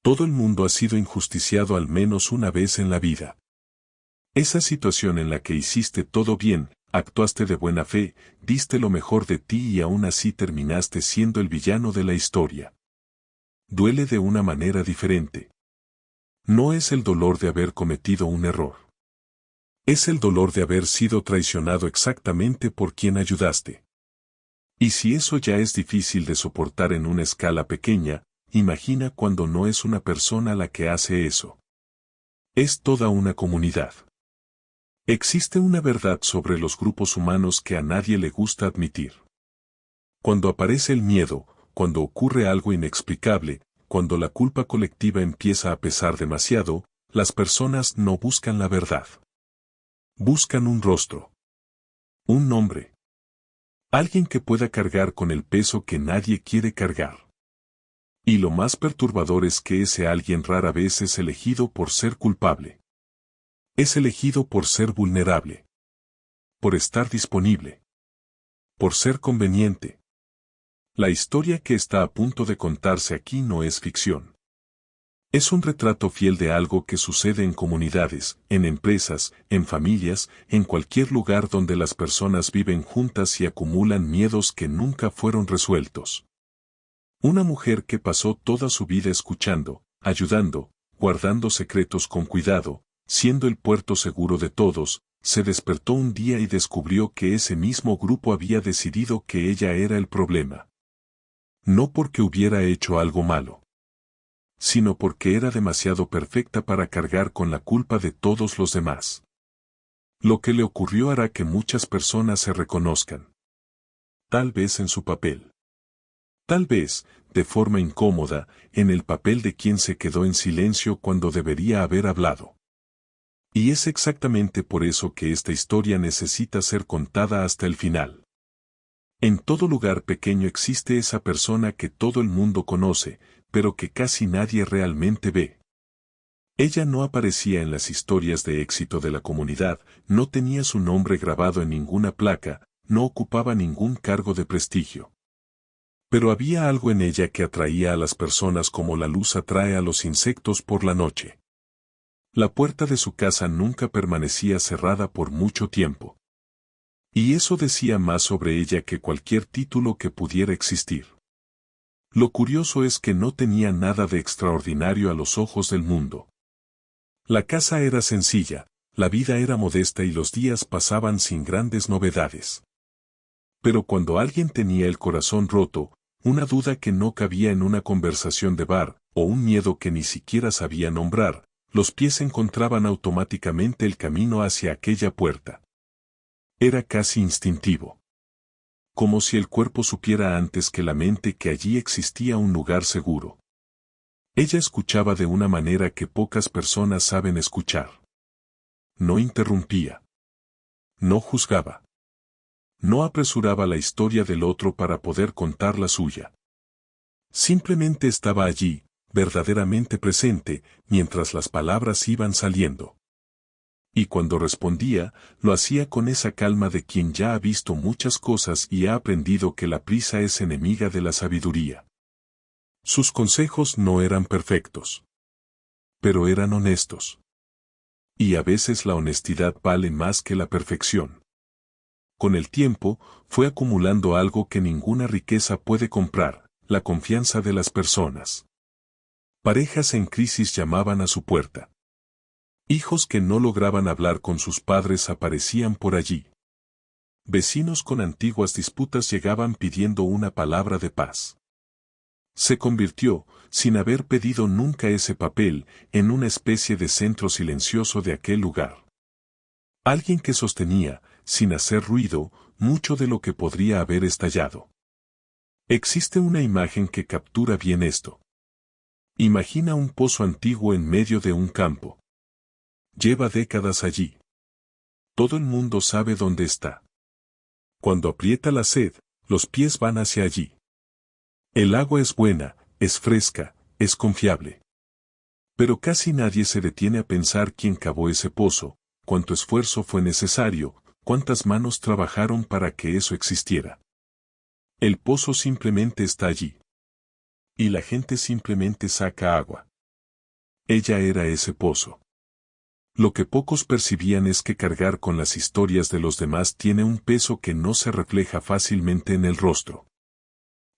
Todo el mundo ha sido injusticiado al menos una vez en la vida. Esa situación en la que hiciste todo bien, actuaste de buena fe, diste lo mejor de ti y aún así terminaste siendo el villano de la historia. Duele de una manera diferente. No es el dolor de haber cometido un error. Es el dolor de haber sido traicionado exactamente por quien ayudaste. Y si eso ya es difícil de soportar en una escala pequeña, imagina cuando no es una persona la que hace eso. Es toda una comunidad. Existe una verdad sobre los grupos humanos que a nadie le gusta admitir. Cuando aparece el miedo, cuando ocurre algo inexplicable, cuando la culpa colectiva empieza a pesar demasiado, las personas no buscan la verdad. Buscan un rostro. Un nombre. Alguien que pueda cargar con el peso que nadie quiere cargar. Y lo más perturbador es que ese alguien rara vez es elegido por ser culpable. Es elegido por ser vulnerable. Por estar disponible. Por ser conveniente. La historia que está a punto de contarse aquí no es ficción. Es un retrato fiel de algo que sucede en comunidades, en empresas, en familias, en cualquier lugar donde las personas viven juntas y acumulan miedos que nunca fueron resueltos. Una mujer que pasó toda su vida escuchando, ayudando, guardando secretos con cuidado, siendo el puerto seguro de todos, se despertó un día y descubrió que ese mismo grupo había decidido que ella era el problema. No porque hubiera hecho algo malo, sino porque era demasiado perfecta para cargar con la culpa de todos los demás. Lo que le ocurrió hará que muchas personas se reconozcan. Tal vez en su papel. Tal vez, de forma incómoda, en el papel de quien se quedó en silencio cuando debería haber hablado. Y es exactamente por eso que esta historia necesita ser contada hasta el final. En todo lugar pequeño existe esa persona que todo el mundo conoce, pero que casi nadie realmente ve. Ella no aparecía en las historias de éxito de la comunidad, no tenía su nombre grabado en ninguna placa, no ocupaba ningún cargo de prestigio. Pero había algo en ella que atraía a las personas como la luz atrae a los insectos por la noche. La puerta de su casa nunca permanecía cerrada por mucho tiempo. Y eso decía más sobre ella que cualquier título que pudiera existir. Lo curioso es que no tenía nada de extraordinario a los ojos del mundo. La casa era sencilla, la vida era modesta y los días pasaban sin grandes novedades. Pero cuando alguien tenía el corazón roto, una duda que no cabía en una conversación de bar, o un miedo que ni siquiera sabía nombrar, los pies encontraban automáticamente el camino hacia aquella puerta. Era casi instintivo. Como si el cuerpo supiera antes que la mente que allí existía un lugar seguro. Ella escuchaba de una manera que pocas personas saben escuchar. No interrumpía. No juzgaba. No apresuraba la historia del otro para poder contar la suya. Simplemente estaba allí, verdaderamente presente, mientras las palabras iban saliendo. Y cuando respondía, lo hacía con esa calma de quien ya ha visto muchas cosas y ha aprendido que la prisa es enemiga de la sabiduría. Sus consejos no eran perfectos. Pero eran honestos. Y a veces la honestidad vale más que la perfección. Con el tiempo, fue acumulando algo que ninguna riqueza puede comprar, la confianza de las personas. Parejas en crisis llamaban a su puerta. Hijos que no lograban hablar con sus padres aparecían por allí. Vecinos con antiguas disputas llegaban pidiendo una palabra de paz. Se convirtió, sin haber pedido nunca ese papel, en una especie de centro silencioso de aquel lugar. Alguien que sostenía, sin hacer ruido, mucho de lo que podría haber estallado. Existe una imagen que captura bien esto. Imagina un pozo antiguo en medio de un campo. Lleva décadas allí. Todo el mundo sabe dónde está. Cuando aprieta la sed, los pies van hacia allí. El agua es buena, es fresca, es confiable. Pero casi nadie se detiene a pensar quién cavó ese pozo, cuánto esfuerzo fue necesario, cuántas manos trabajaron para que eso existiera. El pozo simplemente está allí. Y la gente simplemente saca agua. Ella era ese pozo. Lo que pocos percibían es que cargar con las historias de los demás tiene un peso que no se refleja fácilmente en el rostro.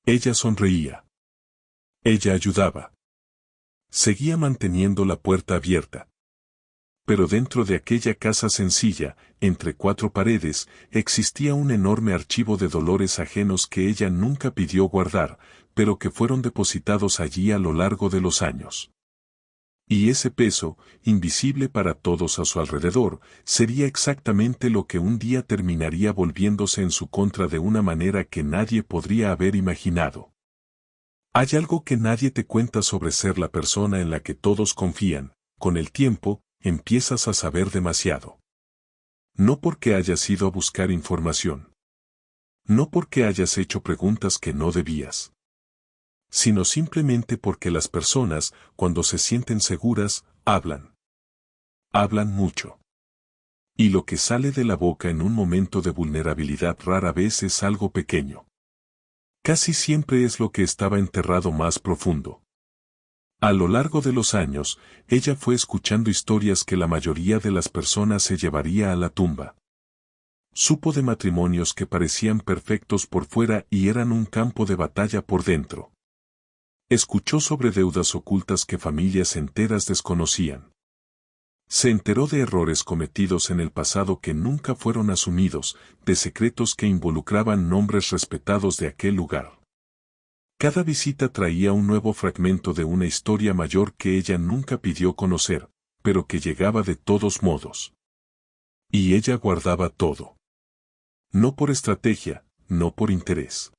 Ella sonreía. Ella ayudaba. Seguía manteniendo la puerta abierta. Pero dentro de aquella casa sencilla, entre cuatro paredes, existía un enorme archivo de dolores ajenos que ella nunca pidió guardar, pero que fueron depositados allí a lo largo de los años. Y ese peso, invisible para todos a su alrededor, sería exactamente lo que un día terminaría volviéndose en su contra de una manera que nadie podría haber imaginado. Hay algo que nadie te cuenta sobre ser la persona en la que todos confían. Con el tiempo, empiezas a saber demasiado. No porque hayas ido a buscar información. No porque hayas hecho preguntas que no debías. Sino simplemente porque las personas, cuando se sienten seguras, hablan. Hablan mucho. Y lo que sale de la boca en un momento de vulnerabilidad rara vez es algo pequeño. Casi siempre es lo que estaba enterrado más profundo. A lo largo de los años, ella fue escuchando historias que la mayoría de las personas se llevaría a la tumba. Supo de matrimonios que parecían perfectos por fuera y eran un campo de batalla por dentro. Escuchó sobre deudas ocultas que familias enteras desconocían. Se enteró de errores cometidos en el pasado que nunca fueron asumidos, de secretos que involucraban nombres respetados de aquel lugar. Cada visita traía un nuevo fragmento de una historia mayor que ella nunca pidió conocer, pero que llegaba de todos modos. Y ella guardaba todo. No por estrategia, no por interés.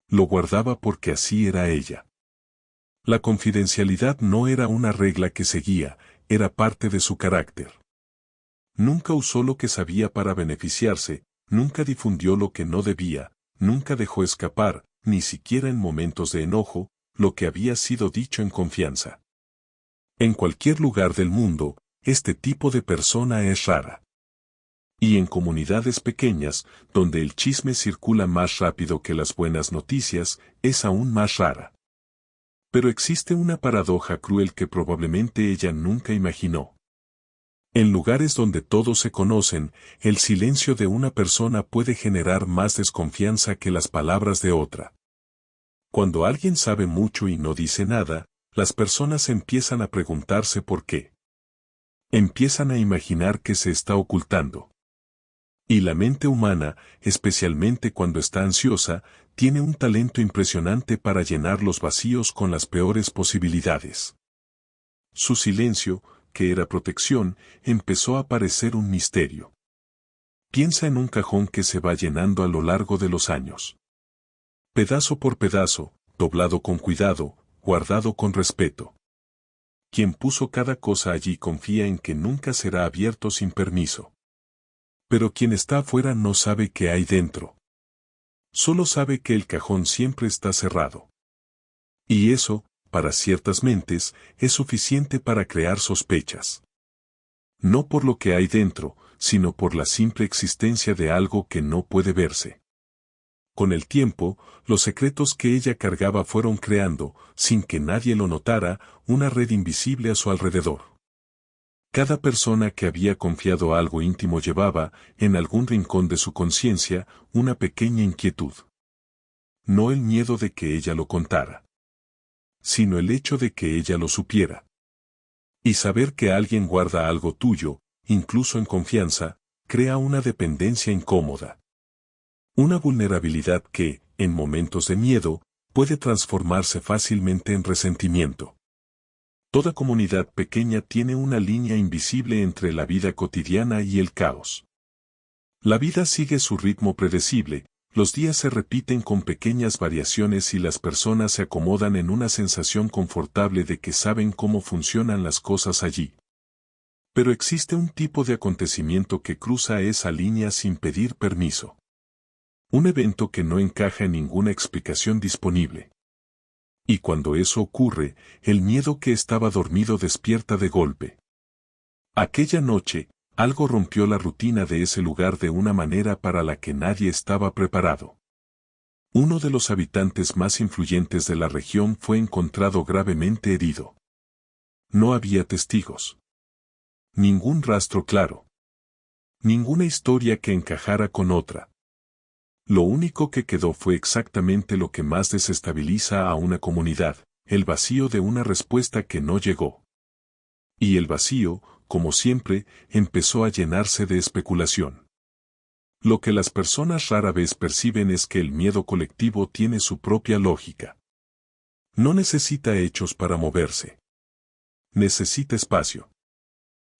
Lo guardaba porque así era ella. La confidencialidad no era una regla que seguía, era parte de su carácter. Nunca usó lo que sabía para beneficiarse, nunca difundió lo que no debía, nunca dejó escapar, ni siquiera en momentos de enojo, lo que había sido dicho en confianza. En cualquier lugar del mundo, este tipo de persona es rara. Y en comunidades pequeñas, donde el chisme circula más rápido que las buenas noticias, es aún más rara. Pero existe una paradoja cruel que probablemente ella nunca imaginó. En lugares donde todos se conocen, el silencio de una persona puede generar más desconfianza que las palabras de otra. Cuando alguien sabe mucho y no dice nada, las personas empiezan a preguntarse por qué. Empiezan a imaginar que se está ocultando. Y la mente humana, especialmente cuando está ansiosa, tiene un talento impresionante para llenar los vacíos con las peores posibilidades. Su silencio, que era protección, empezó a parecer un misterio. Piensa en un cajón que se va llenando a lo largo de los años. Pedazo por pedazo, doblado con cuidado, guardado con respeto. Quien puso cada cosa allí confía en que nunca será abierto sin permiso. Pero quien está afuera no sabe qué hay dentro. Solo sabe que el cajón siempre está cerrado. Y eso, para ciertas mentes, es suficiente para crear sospechas. No por lo que hay dentro, sino por la simple existencia de algo que no puede verse. Con el tiempo, los secretos que ella cargaba fueron creando, sin que nadie lo notara, una red invisible a su alrededor. Cada persona que había confiado algo íntimo llevaba, en algún rincón de su conciencia, una pequeña inquietud. No el miedo de que ella lo contara, sino el hecho de que ella lo supiera. Y saber que alguien guarda algo tuyo, incluso en confianza, crea una dependencia incómoda. Una vulnerabilidad que, en momentos de miedo, puede transformarse fácilmente en resentimiento. Toda comunidad pequeña tiene una línea invisible entre la vida cotidiana y el caos. La vida sigue su ritmo predecible, los días se repiten con pequeñas variaciones y las personas se acomodan en una sensación confortable de que saben cómo funcionan las cosas allí. Pero existe un tipo de acontecimiento que cruza esa línea sin pedir permiso. Un evento que no encaja en ninguna explicación disponible. Y cuando eso ocurre, el miedo que estaba dormido despierta de golpe. Aquella noche, algo rompió la rutina de ese lugar de una manera para la que nadie estaba preparado. Uno de los habitantes más influyentes de la región fue encontrado gravemente herido. No había testigos. Ningún rastro claro. Ninguna historia que encajara con otra. Lo único que quedó fue exactamente lo que más desestabiliza a una comunidad, el vacío de una respuesta que no llegó. Y el vacío, como siempre, empezó a llenarse de especulación. Lo que las personas rara vez perciben es que el miedo colectivo tiene su propia lógica. No necesita hechos para moverse. Necesita espacio.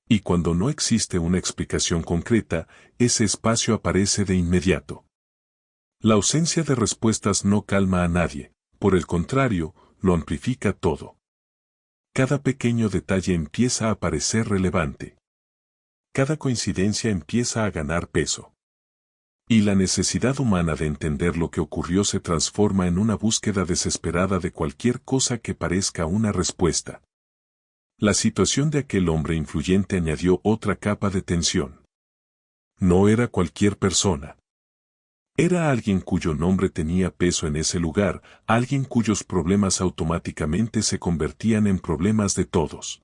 Y cuando no existe una explicación concreta, ese espacio aparece de inmediato. La ausencia de respuestas no calma a nadie, por el contrario, lo amplifica todo. Cada pequeño detalle empieza a parecer relevante. Cada coincidencia empieza a ganar peso. Y la necesidad humana de entender lo que ocurrió se transforma en una búsqueda desesperada de cualquier cosa que parezca una respuesta. La situación de aquel hombre influyente añadió otra capa de tensión. No era cualquier persona. Era alguien cuyo nombre tenía peso en ese lugar, alguien cuyos problemas automáticamente se convertían en problemas de todos.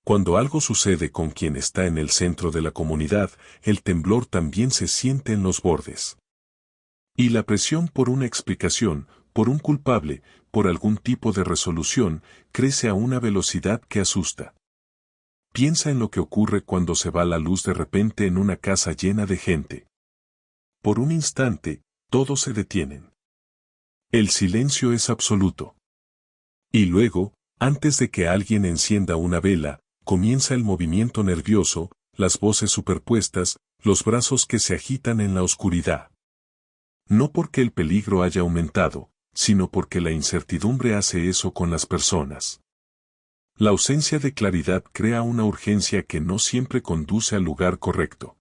Cuando algo sucede con quien está en el centro de la comunidad, el temblor también se siente en los bordes. Y la presión por una explicación, por un culpable, por algún tipo de resolución, crece a una velocidad que asusta. Piensa en lo que ocurre cuando se va la luz de repente en una casa llena de gente. Por un instante, todos se detienen. El silencio es absoluto. Y luego, antes de que alguien encienda una vela, comienza el movimiento nervioso, las voces superpuestas, los brazos que se agitan en la oscuridad. No porque el peligro haya aumentado, sino porque la incertidumbre hace eso con las personas. La ausencia de claridad crea una urgencia que no siempre conduce al lugar correcto.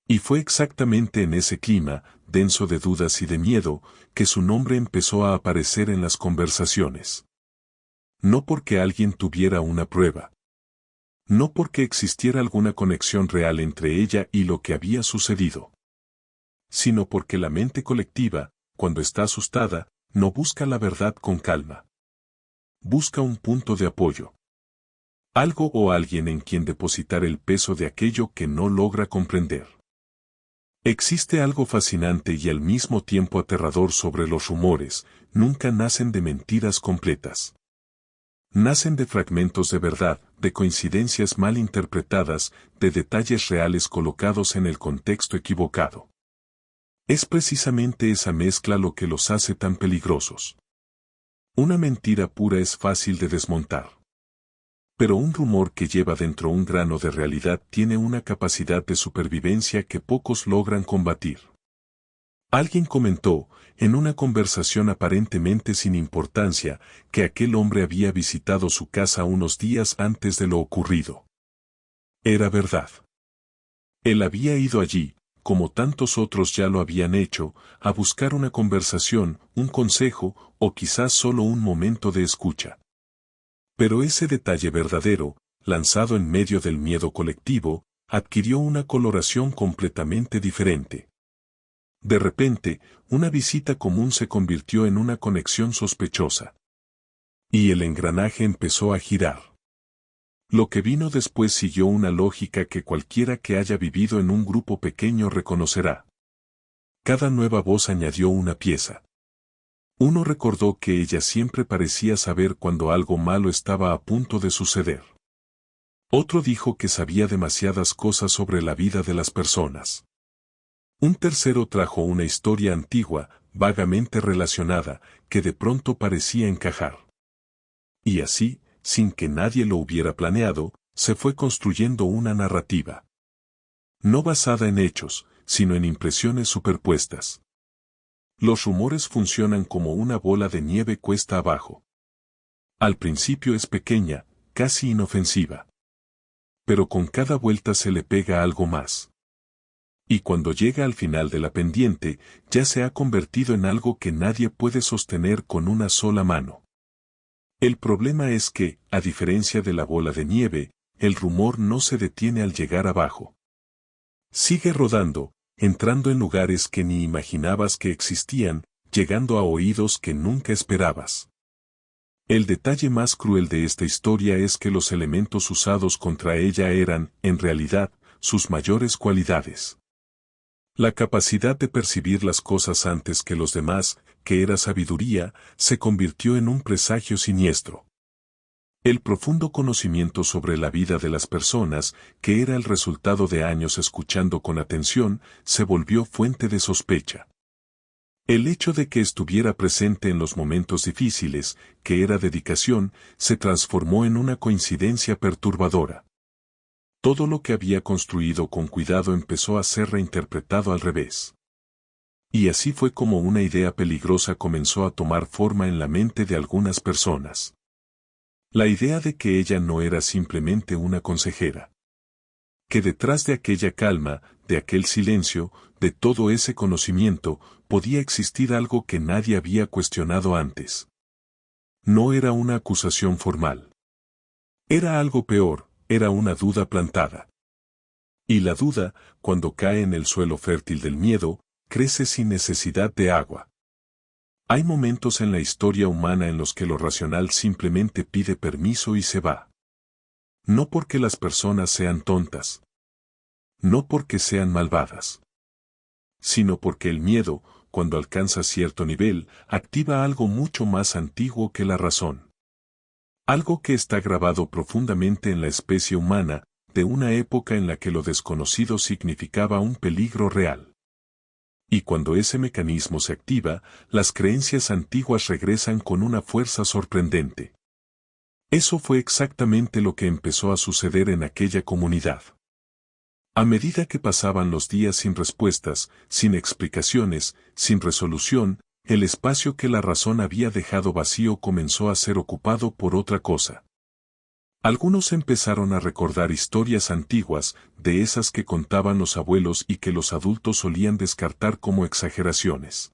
Y fue exactamente en ese clima, denso de dudas y de miedo, que su nombre empezó a aparecer en las conversaciones. No porque alguien tuviera una prueba. No porque existiera alguna conexión real entre ella y lo que había sucedido. Sino porque la mente colectiva, cuando está asustada, no busca la verdad con calma. Busca un punto de apoyo. Algo o alguien en quien depositar el peso de aquello que no logra comprender. Existe algo fascinante y al mismo tiempo aterrador sobre los rumores, nunca nacen de mentiras completas. Nacen de fragmentos de verdad, de coincidencias mal interpretadas, de detalles reales colocados en el contexto equivocado. Es precisamente esa mezcla lo que los hace tan peligrosos. Una mentira pura es fácil de desmontar. Pero un rumor que lleva dentro un grano de realidad tiene una capacidad de supervivencia que pocos logran combatir. Alguien comentó, en una conversación aparentemente sin importancia, que aquel hombre había visitado su casa unos días antes de lo ocurrido. Era verdad. Él había ido allí, como tantos otros ya lo habían hecho, a buscar una conversación, un consejo, o quizás solo un momento de escucha. Pero ese detalle verdadero, lanzado en medio del miedo colectivo, adquirió una coloración completamente diferente. De repente, una visita común se convirtió en una conexión sospechosa. Y el engranaje empezó a girar. Lo que vino después siguió una lógica que cualquiera que haya vivido en un grupo pequeño reconocerá. Cada nueva voz añadió una pieza. Uno recordó que ella siempre parecía saber cuando algo malo estaba a punto de suceder. Otro dijo que sabía demasiadas cosas sobre la vida de las personas. Un tercero trajo una historia antigua, vagamente relacionada, que de pronto parecía encajar. Y así, sin que nadie lo hubiera planeado, se fue construyendo una narrativa. No basada en hechos, sino en impresiones superpuestas. Los rumores funcionan como una bola de nieve cuesta abajo. Al principio es pequeña, casi inofensiva. Pero con cada vuelta se le pega algo más. Y cuando llega al final de la pendiente, ya se ha convertido en algo que nadie puede sostener con una sola mano. El problema es que, a diferencia de la bola de nieve, el rumor no se detiene al llegar abajo. Sigue rodando, entrando en lugares que ni imaginabas que existían, llegando a oídos que nunca esperabas. El detalle más cruel de esta historia es que los elementos usados contra ella eran, en realidad, sus mayores cualidades. La capacidad de percibir las cosas antes que los demás, que era sabiduría, se convirtió en un presagio siniestro. El profundo conocimiento sobre la vida de las personas, que era el resultado de años escuchando con atención, se volvió fuente de sospecha. El hecho de que estuviera presente en los momentos difíciles, que era dedicación, se transformó en una coincidencia perturbadora. Todo lo que había construido con cuidado empezó a ser reinterpretado al revés. Y así fue como una idea peligrosa comenzó a tomar forma en la mente de algunas personas. La idea de que ella no era simplemente una consejera. Que detrás de aquella calma, de aquel silencio, de todo ese conocimiento, podía existir algo que nadie había cuestionado antes. No era una acusación formal. Era algo peor, era una duda plantada. Y la duda, cuando cae en el suelo fértil del miedo, crece sin necesidad de agua. Hay momentos en la historia humana en los que lo racional simplemente pide permiso y se va. No porque las personas sean tontas. No porque sean malvadas. Sino porque el miedo, cuando alcanza cierto nivel, activa algo mucho más antiguo que la razón. Algo que está grabado profundamente en la especie humana, de una época en la que lo desconocido significaba un peligro real. Y cuando ese mecanismo se activa, las creencias antiguas regresan con una fuerza sorprendente. Eso fue exactamente lo que empezó a suceder en aquella comunidad. A medida que pasaban los días sin respuestas, sin explicaciones, sin resolución, el espacio que la razón había dejado vacío comenzó a ser ocupado por otra cosa. Algunos empezaron a recordar historias antiguas, de esas que contaban los abuelos y que los adultos solían descartar como exageraciones.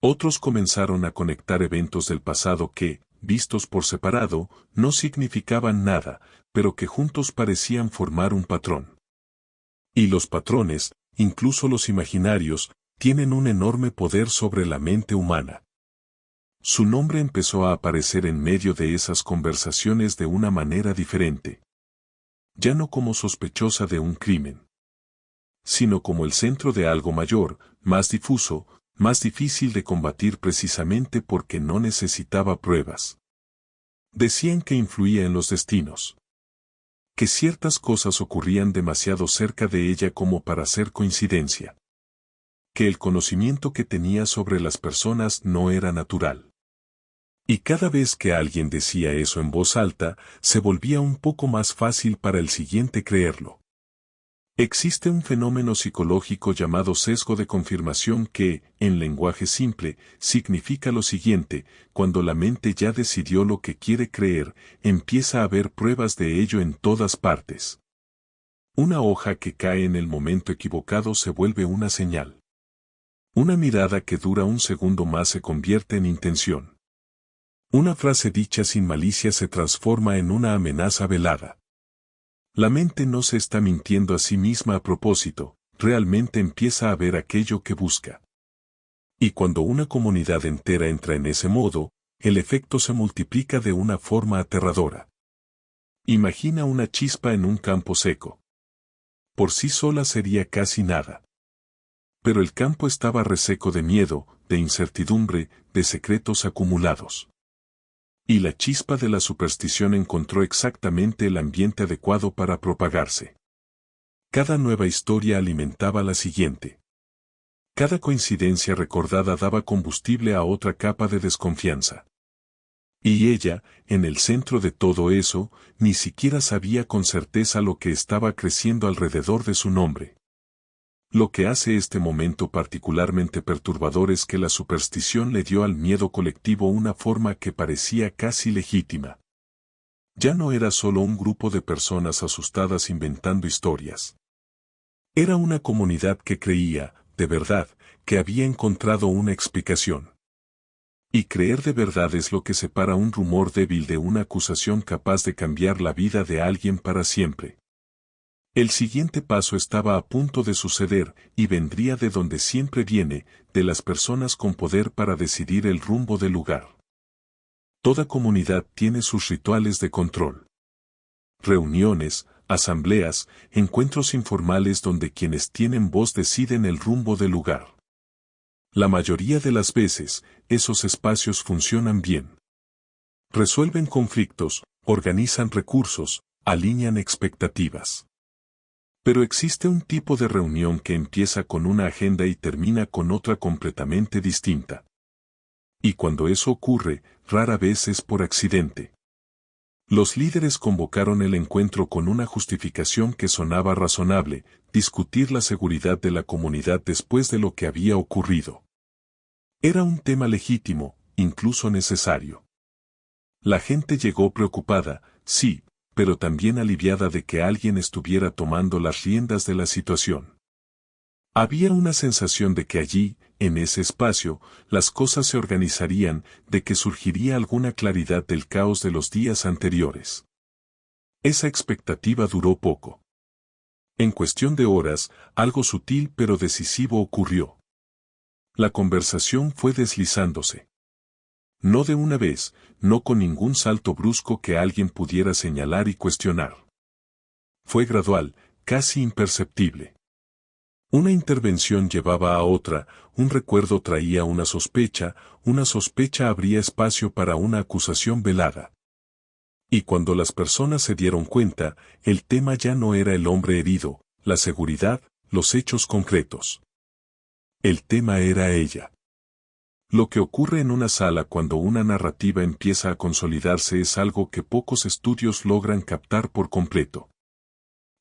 Otros comenzaron a conectar eventos del pasado que, vistos por separado, no significaban nada, pero que juntos parecían formar un patrón. Y los patrones, incluso los imaginarios, tienen un enorme poder sobre la mente humana. Su nombre empezó a aparecer en medio de esas conversaciones de una manera diferente. Ya no como sospechosa de un crimen, sino como el centro de algo mayor, más difuso, más difícil de combatir precisamente porque no necesitaba pruebas. Decían que influía en los destinos. Que ciertas cosas ocurrían demasiado cerca de ella como para ser coincidencia. Que el conocimiento que tenía sobre las personas no era natural. Y cada vez que alguien decía eso en voz alta, se volvía un poco más fácil para el siguiente creerlo. Existe un fenómeno psicológico llamado sesgo de confirmación que, en lenguaje simple, significa lo siguiente: cuando la mente ya decidió lo que quiere creer, empieza a haber pruebas de ello en todas partes. Una hoja que cae en el momento equivocado se vuelve una señal. Una mirada que dura un segundo más se convierte en intención. Una frase dicha sin malicia se transforma en una amenaza velada. La mente no se está mintiendo a sí misma a propósito, realmente empieza a ver aquello que busca. Y cuando una comunidad entera entra en ese modo, el efecto se multiplica de una forma aterradora. Imagina una chispa en un campo seco. Por sí sola sería casi nada. Pero el campo estaba reseco de miedo, de incertidumbre, de secretos acumulados. Y la chispa de la superstición encontró exactamente el ambiente adecuado para propagarse. Cada nueva historia alimentaba la siguiente. Cada coincidencia recordada daba combustible a otra capa de desconfianza. Y ella, en el centro de todo eso, ni siquiera sabía con certeza lo que estaba creciendo alrededor de su nombre. Lo que hace este momento particularmente perturbador es que la superstición le dio al miedo colectivo una forma que parecía casi legítima. Ya no era solo un grupo de personas asustadas inventando historias. Era una comunidad que creía, de verdad, que había encontrado una explicación. Y creer de verdad es lo que separa un rumor débil de una acusación capaz de cambiar la vida de alguien para siempre. El siguiente paso estaba a punto de suceder, y vendría de donde siempre viene, de las personas con poder para decidir el rumbo del lugar. Toda comunidad tiene sus rituales de control. Reuniones, asambleas, encuentros informales donde quienes tienen voz deciden el rumbo del lugar. La mayoría de las veces, esos espacios funcionan bien. Resuelven conflictos, organizan recursos, alinean expectativas. Pero existe un tipo de reunión que empieza con una agenda y termina con otra completamente distinta. Y cuando eso ocurre, rara vez es por accidente. Los líderes convocaron el encuentro con una justificación que sonaba razonable: discutir la seguridad de la comunidad después de lo que había ocurrido. Era un tema legítimo, incluso necesario. La gente llegó preocupada, sí, pero también aliviada de que alguien estuviera tomando las riendas de la situación. Había una sensación de que allí, en ese espacio, las cosas se organizarían, de que surgiría alguna claridad del caos de los días anteriores. Esa expectativa duró poco. En cuestión de horas, algo sutil pero decisivo ocurrió. La conversación fue deslizándose. No de una vez, no con ningún salto brusco que alguien pudiera señalar y cuestionar. Fue gradual, casi imperceptible. Una intervención llevaba a otra, un recuerdo traía una sospecha abría espacio para una acusación velada. Y cuando las personas se dieron cuenta, el tema ya no era el hombre herido, la seguridad, los hechos concretos. El tema era ella. Lo que ocurre en una sala cuando una narrativa empieza a consolidarse es algo que pocos estudios logran captar por completo.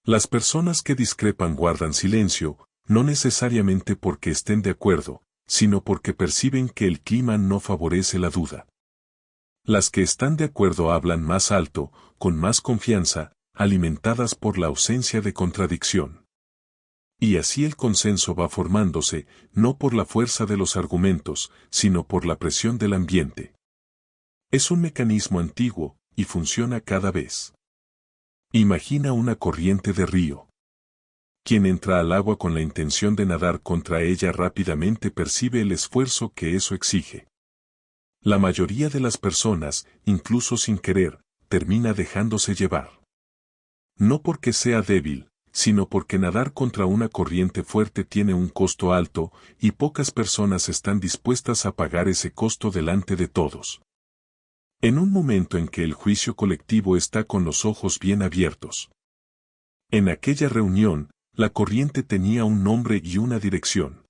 Las personas que discrepan guardan silencio, no necesariamente porque estén de acuerdo, sino porque perciben que el clima no favorece la duda. Las que están de acuerdo hablan más alto, con más confianza, alimentadas por la ausencia de contradicción. Y así el consenso va formándose, no por la fuerza de los argumentos, sino por la presión del ambiente. Es un mecanismo antiguo, y funciona cada vez. Imagina una corriente de río. Quien entra al agua con la intención de nadar contra ella rápidamente percibe el esfuerzo que eso exige. La mayoría de las personas, incluso sin querer, termina dejándose llevar. No porque sea débil, sino porque nadar contra una corriente fuerte tiene un costo alto, y pocas personas están dispuestas a pagar ese costo delante de todos. En un momento en que el juicio colectivo está con los ojos bien abiertos. En aquella reunión, la corriente tenía un nombre y una dirección.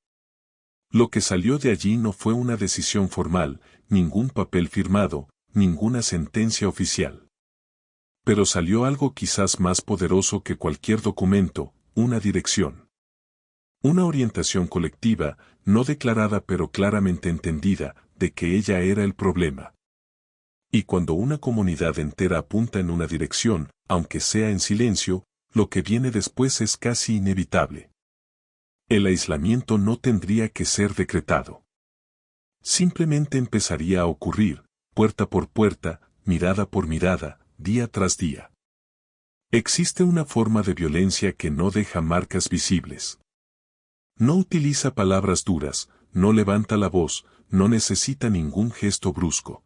Lo que salió de allí no fue una decisión formal, ningún papel firmado, ninguna sentencia oficial. Pero salió algo quizás más poderoso que cualquier documento, una dirección. Una orientación colectiva, no declarada pero claramente entendida, de que ella era el problema. Y cuando una comunidad entera apunta en una dirección, aunque sea en silencio, lo que viene después es casi inevitable. El aislamiento no tendría que ser decretado. Simplemente empezaría a ocurrir, puerta por puerta, mirada por mirada, día tras día. Existe una forma de violencia que no deja marcas visibles. No utiliza palabras duras, no levanta la voz, no necesita ningún gesto brusco.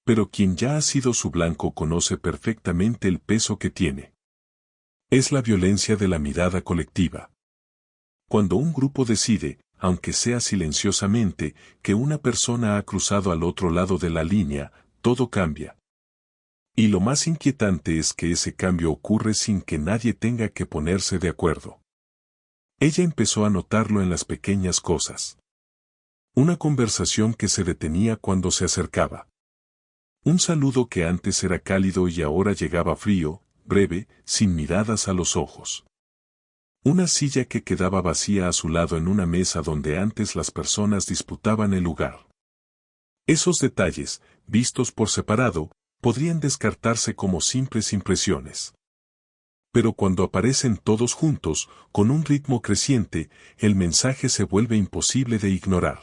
Pero quien ya ha sido su blanco conoce perfectamente el peso que tiene. Es la violencia de la mirada colectiva. Cuando un grupo decide, aunque sea silenciosamente, que una persona ha cruzado al otro lado de la línea, todo cambia. Y lo más inquietante es que ese cambio ocurre sin que nadie tenga que ponerse de acuerdo. Ella empezó a notarlo en las pequeñas cosas. Una conversación que se detenía cuando se acercaba. Un saludo que antes era cálido y ahora llegaba frío, breve, sin miradas a los ojos. Una silla que quedaba vacía a su lado en una mesa donde antes las personas disputaban el lugar. Esos detalles, vistos por separado, podrían descartarse como simples impresiones. Pero cuando aparecen todos juntos, con un ritmo creciente, el mensaje se vuelve imposible de ignorar.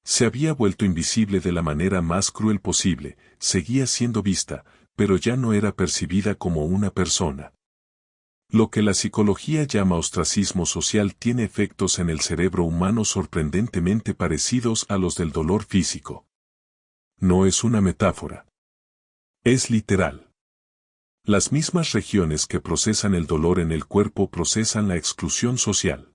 Se había vuelto invisible de la manera más cruel posible, seguía siendo vista, pero ya no era percibida como una persona. Lo que la psicología llama ostracismo social tiene efectos en el cerebro humano sorprendentemente parecidos a los del dolor físico. No es una metáfora. Es literal. Las mismas regiones que procesan el dolor en el cuerpo procesan la exclusión social.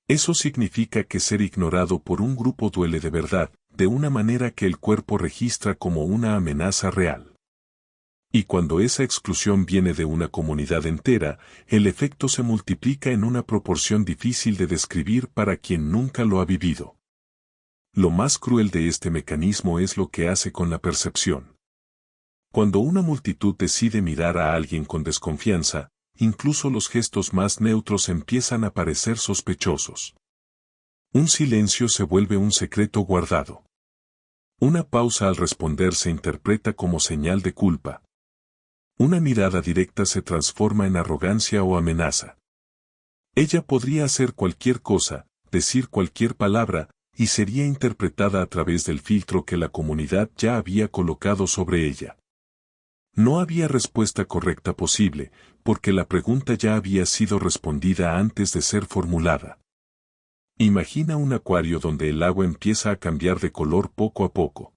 Eso significa que ser ignorado por un grupo duele de verdad, de una manera que el cuerpo registra como una amenaza real. Y cuando esa exclusión viene de una comunidad entera, el efecto se multiplica en una proporción difícil de describir para quien nunca lo ha vivido. Lo más cruel de este mecanismo es lo que hace con la percepción. Cuando una multitud decide mirar a alguien con desconfianza, incluso los gestos más neutros empiezan a parecer sospechosos. Un silencio se vuelve un secreto guardado. Una pausa al responder se interpreta como señal de culpa. Una mirada directa se transforma en arrogancia o amenaza. Ella podría hacer cualquier cosa, decir cualquier palabra, y sería interpretada a través del filtro que la comunidad ya había colocado sobre ella. No había respuesta correcta posible, porque la pregunta ya había sido respondida antes de ser formulada. Imagina un acuario donde el agua empieza a cambiar de color poco a poco.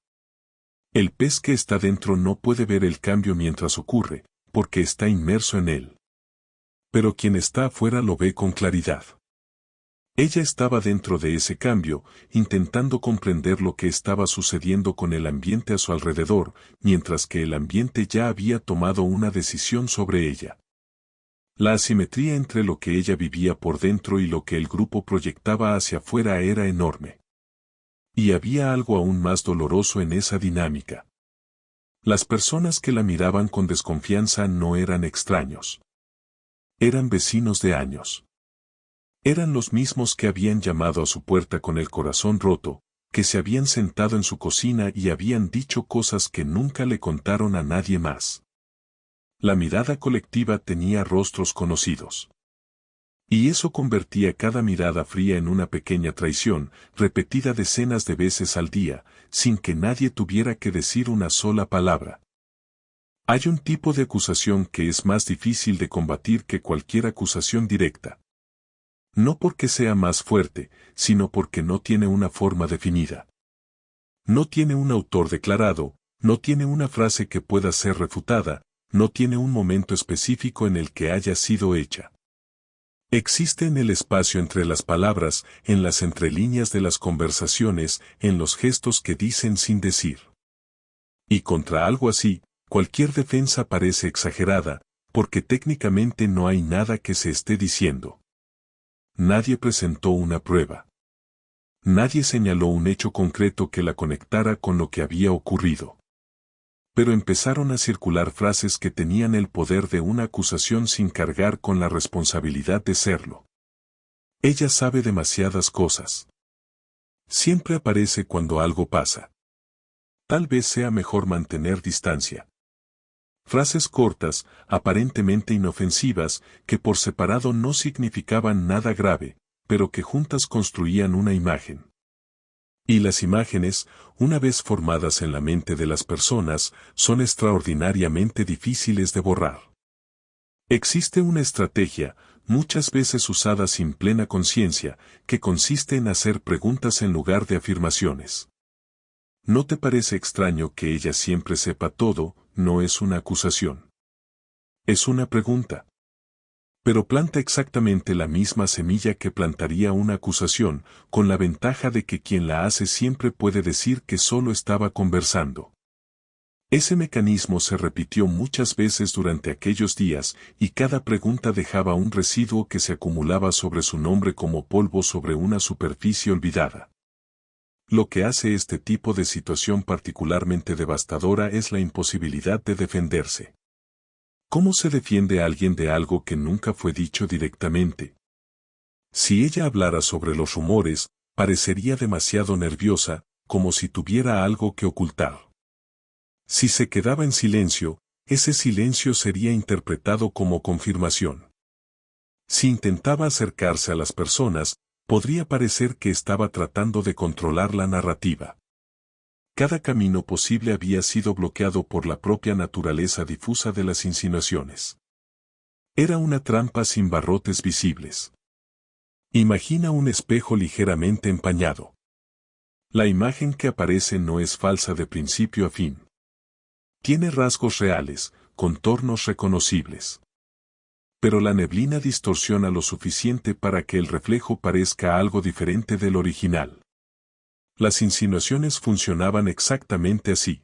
El pez que está dentro no puede ver el cambio mientras ocurre, porque está inmerso en él. Pero quien está afuera lo ve con claridad. Ella estaba dentro de ese cambio, intentando comprender lo que estaba sucediendo con el ambiente a su alrededor, mientras que el ambiente ya había tomado una decisión sobre ella. La asimetría entre lo que ella vivía por dentro y lo que el grupo proyectaba hacia afuera era enorme. Y había algo aún más doloroso en esa dinámica. Las personas que la miraban con desconfianza no eran extraños. Eran vecinos de años. Eran los mismos que habían llamado a su puerta con el corazón roto, que se habían sentado en su cocina y habían dicho cosas que nunca le contaron a nadie más. La mirada colectiva tenía rostros conocidos. Y eso convertía cada mirada fría en una pequeña traición, repetida decenas de veces al día, sin que nadie tuviera que decir una sola palabra. Hay un tipo de acusación que es más difícil de combatir que cualquier acusación directa. No porque sea más fuerte, sino porque no tiene una forma definida. No tiene un autor declarado, no tiene una frase que pueda ser refutada, no tiene un momento específico en el que haya sido hecha. Existe en el espacio entre las palabras, en las entrelíneas de las conversaciones, en los gestos que dicen sin decir. Y contra algo así, cualquier defensa parece exagerada, porque técnicamente no hay nada que se esté diciendo. Nadie presentó una prueba. Nadie señaló un hecho concreto que la conectara con lo que había ocurrido. Pero empezaron a circular frases que tenían el poder de una acusación sin cargar con la responsabilidad de serlo. Ella sabe demasiadas cosas. Siempre aparece cuando algo pasa. Tal vez sea mejor mantener distancia. Frases cortas, aparentemente inofensivas, que por separado no significaban nada grave, pero que juntas construían una imagen. Y las imágenes, una vez formadas en la mente de las personas, son extraordinariamente difíciles de borrar. Existe una estrategia, muchas veces usada sin plena conciencia, que consiste en hacer preguntas en lugar de afirmaciones. ¿No te parece extraño que ella siempre sepa todo? No es una acusación. Es una pregunta. Pero planta exactamente la misma semilla que plantaría una acusación, con la ventaja de que quien la hace siempre puede decir que solo estaba conversando. Ese mecanismo se repitió muchas veces durante aquellos días, y cada pregunta dejaba un residuo que se acumulaba sobre su nombre como polvo sobre una superficie olvidada. Lo que hace este tipo de situación particularmente devastadora es la imposibilidad de defenderse. ¿Cómo se defiende a alguien de algo que nunca fue dicho directamente? Si ella hablara sobre los rumores, parecería demasiado nerviosa, como si tuviera algo que ocultar. Si se quedaba en silencio, ese silencio sería interpretado como confirmación. Si intentaba acercarse a las personas, podría parecer que estaba tratando de controlar la narrativa. Cada camino posible había sido bloqueado por la propia naturaleza difusa de las insinuaciones. Era una trampa sin barrotes visibles. Imagina un espejo ligeramente empañado. La imagen que aparece no es falsa de principio a fin. Tiene rasgos reales, contornos reconocibles. Pero la neblina distorsiona lo suficiente para que el reflejo parezca algo diferente del original. Las insinuaciones funcionaban exactamente así.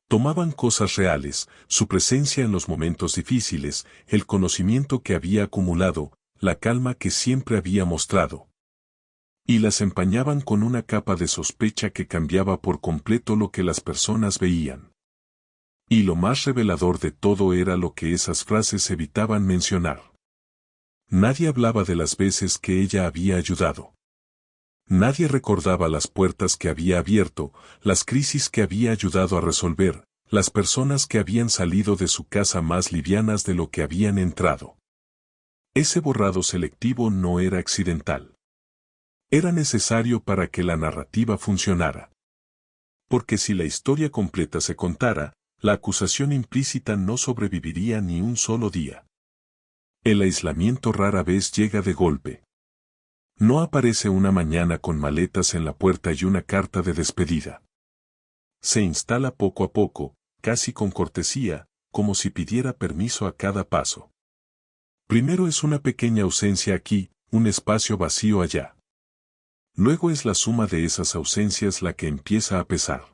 Tomaban cosas reales, su presencia en los momentos difíciles, el conocimiento que había acumulado, la calma que siempre había mostrado. Y las empañaban con una capa de sospecha que cambiaba por completo lo que las personas veían. Y lo más revelador de todo era lo que esas frases evitaban mencionar. Nadie hablaba de las veces que ella había ayudado. Nadie recordaba las puertas que había abierto, las crisis que había ayudado a resolver, las personas que habían salido de su casa más livianas de lo que habían entrado. Ese borrado selectivo no era accidental. Era necesario para que la narrativa funcionara. Porque si la historia completa se contara, la acusación implícita no sobreviviría ni un solo día. El aislamiento rara vez llega de golpe. No aparece una mañana con maletas en la puerta y una carta de despedida. Se instala poco a poco, casi con cortesía, como si pidiera permiso a cada paso. Primero es una pequeña ausencia aquí, un espacio vacío allá. Luego es la suma de esas ausencias la que empieza a pesar.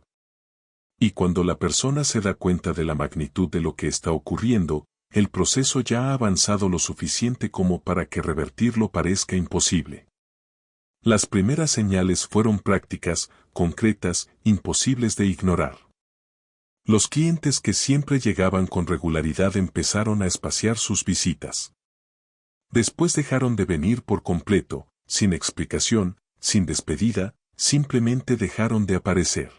Y cuando la persona se da cuenta de la magnitud de lo que está ocurriendo, el proceso ya ha avanzado lo suficiente como para que revertirlo parezca imposible. Las primeras señales fueron prácticas, concretas, imposibles de ignorar. Los clientes que siempre llegaban con regularidad empezaron a espaciar sus visitas. Después dejaron de venir por completo, sin explicación, sin despedida, simplemente dejaron de aparecer.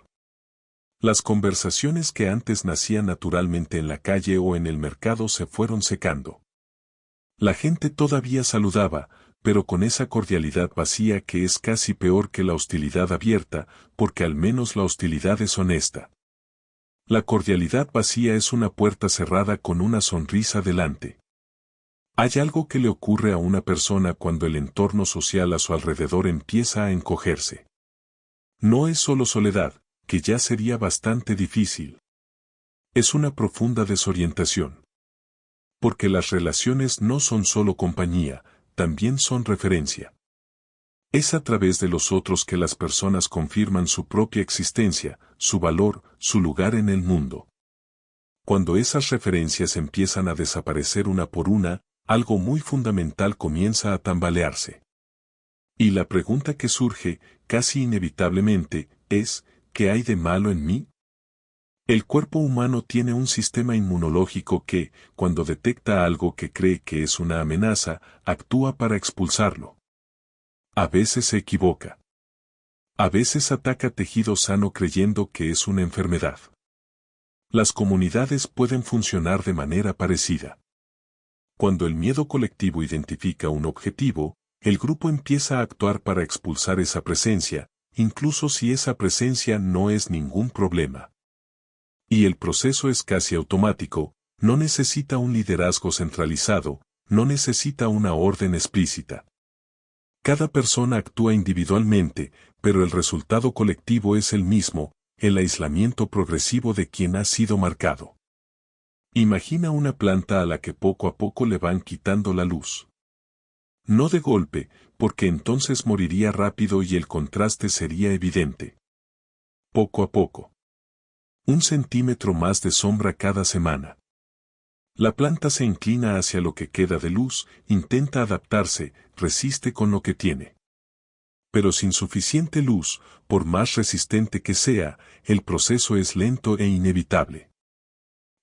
Las conversaciones que antes nacían naturalmente en la calle o en el mercado se fueron secando. La gente todavía saludaba, pero con esa cordialidad vacía que es casi peor que la hostilidad abierta, porque al menos la hostilidad es honesta. La cordialidad vacía es una puerta cerrada con una sonrisa delante. Hay algo que le ocurre a una persona cuando el entorno social a su alrededor empieza a encogerse. No es solo soledad, que ya sería bastante difícil. Es una profunda desorientación. Porque las relaciones no son solo compañía, también son referencia. Es a través de los otros que las personas confirman su propia existencia, su valor, su lugar en el mundo. Cuando esas referencias empiezan a desaparecer una por una, algo muy fundamental comienza a tambalearse. Y la pregunta que surge, casi inevitablemente, es, ¿qué hay de malo en mí? El cuerpo humano tiene un sistema inmunológico que, cuando detecta algo que cree que es una amenaza, actúa para expulsarlo. A veces se equivoca. A veces ataca tejido sano creyendo que es una enfermedad. Las comunidades pueden funcionar de manera parecida. Cuando el miedo colectivo identifica un objetivo, el grupo empieza a actuar para expulsar esa presencia, incluso si esa presencia no es ningún problema. Y el proceso es casi automático, no necesita un liderazgo centralizado, no necesita una orden explícita. Cada persona actúa individualmente, pero el resultado colectivo es el mismo, el aislamiento progresivo de quien ha sido marcado. Imagina una planta a la que poco a poco le van quitando la luz. No de golpe, porque entonces moriría rápido y el contraste sería evidente. Poco a poco. 1 centímetro más de sombra cada semana. La planta se inclina hacia lo que queda de luz, intenta adaptarse, resiste con lo que tiene. Pero sin suficiente luz, por más resistente que sea, el proceso es lento e inevitable.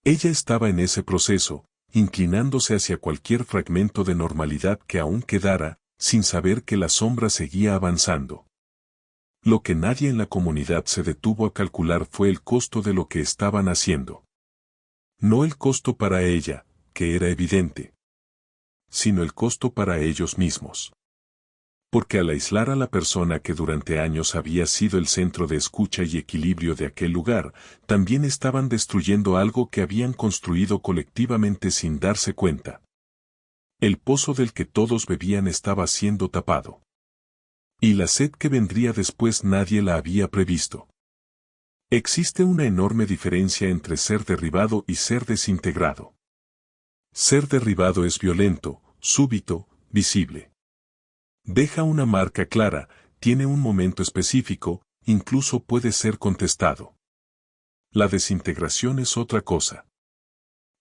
Ella estaba en ese proceso, inclinándose hacia cualquier fragmento de normalidad que aún quedara, sin saber que la sombra seguía avanzando. Lo que nadie en la comunidad se detuvo a calcular fue el costo de lo que estaban haciendo. No el costo para ella, que era evidente, sino el costo para ellos mismos. Porque al aislar a la persona que durante años había sido el centro de escucha y equilibrio de aquel lugar, también estaban destruyendo algo que habían construido colectivamente sin darse cuenta. El pozo del que todos bebían estaba siendo tapado. Y la sed que vendría después nadie la había previsto. Existe una enorme diferencia entre ser derribado y ser desintegrado. Ser derribado es violento, súbito, visible. Deja una marca clara, tiene un momento específico, incluso puede ser contestado. La desintegración es otra cosa.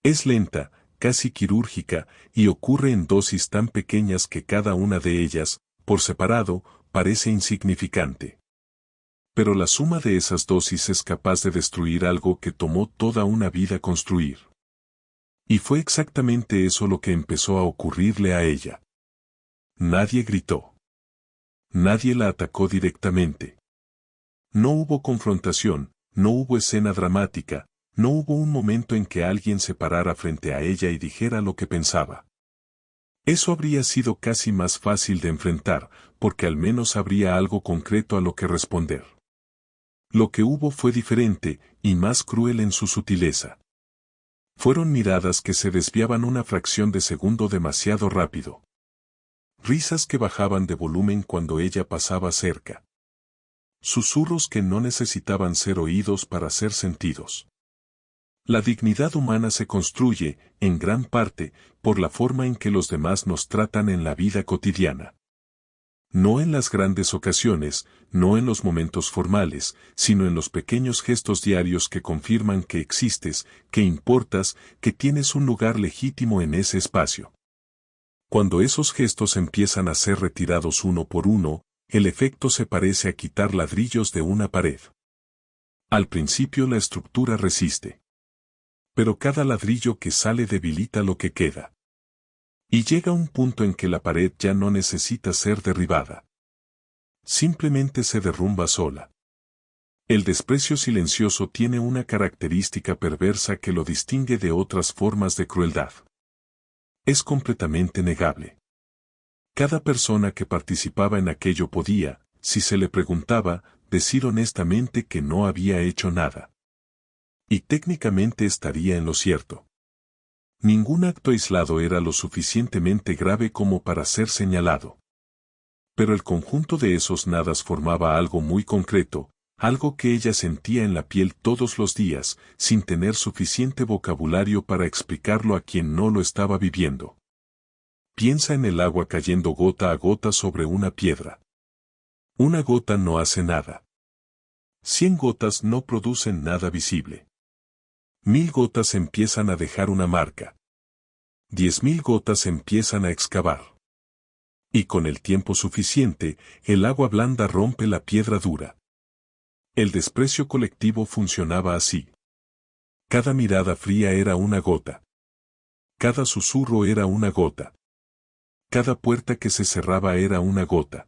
Es lenta, casi quirúrgica, y ocurre en dosis tan pequeñas que cada una de ellas, por separado, parece insignificante. Pero la suma de esas dosis es capaz de destruir algo que tomó toda una vida construir. Y fue exactamente eso lo que empezó a ocurrirle a ella. Nadie gritó. Nadie la atacó directamente. No hubo confrontación, no hubo escena dramática, no hubo un momento en que alguien se parara frente a ella y dijera lo que pensaba. Eso habría sido casi más fácil de enfrentar, porque al menos habría algo concreto a lo que responder. Lo que hubo fue diferente, y más cruel en su sutileza. Fueron miradas que se desviaban una fracción de segundo demasiado rápido. Risas que bajaban de volumen cuando ella pasaba cerca. Susurros que no necesitaban ser oídos para ser sentidos. La dignidad humana se construye, en gran parte, por la forma en que los demás nos tratan en la vida cotidiana. No en las grandes ocasiones, no en los momentos formales, sino en los pequeños gestos diarios que confirman que existes, que importas, que tienes un lugar legítimo en ese espacio. Cuando esos gestos empiezan a ser retirados uno por uno, el efecto se parece a quitar ladrillos de una pared. Al principio la estructura resiste. Pero cada ladrillo que sale debilita lo que queda. Y llega un punto en que la pared ya no necesita ser derribada. Simplemente se derrumba sola. El desprecio silencioso tiene una característica perversa que lo distingue de otras formas de crueldad. Es completamente negable. Cada persona que participaba en aquello podía, si se le preguntaba, decir honestamente que no había hecho nada. Y técnicamente estaría en lo cierto. Ningún acto aislado era lo suficientemente grave como para ser señalado. Pero el conjunto de esos nadas formaba algo muy concreto, algo que ella sentía en la piel todos los días, sin tener suficiente vocabulario para explicarlo a quien no lo estaba viviendo. Piensa en el agua cayendo gota a gota sobre una piedra. Una gota no hace nada. 100 gotas no producen nada visible. 1000 gotas empiezan a dejar una marca. 10.000 gotas empiezan a excavar. Y con el tiempo suficiente, el agua blanda rompe la piedra dura. El desprecio colectivo funcionaba así. Cada mirada fría era una gota. Cada susurro era una gota. Cada puerta que se cerraba era una gota.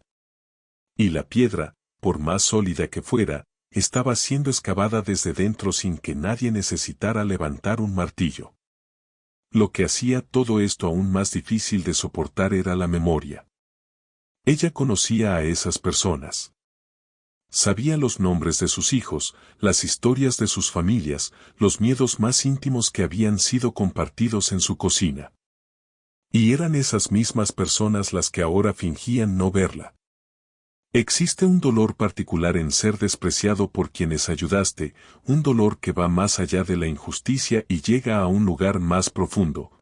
Y la piedra, por más sólida que fuera, estaba siendo excavada desde dentro sin que nadie necesitara levantar un martillo. Lo que hacía todo esto aún más difícil de soportar era la memoria. Ella conocía a esas personas. Sabía los nombres de sus hijos, las historias de sus familias, los miedos más íntimos que habían sido compartidos en su cocina. Y eran esas mismas personas las que ahora fingían no verla. Existe un dolor particular en ser despreciado por quienes ayudaste, un dolor que va más allá de la injusticia y llega a un lugar más profundo.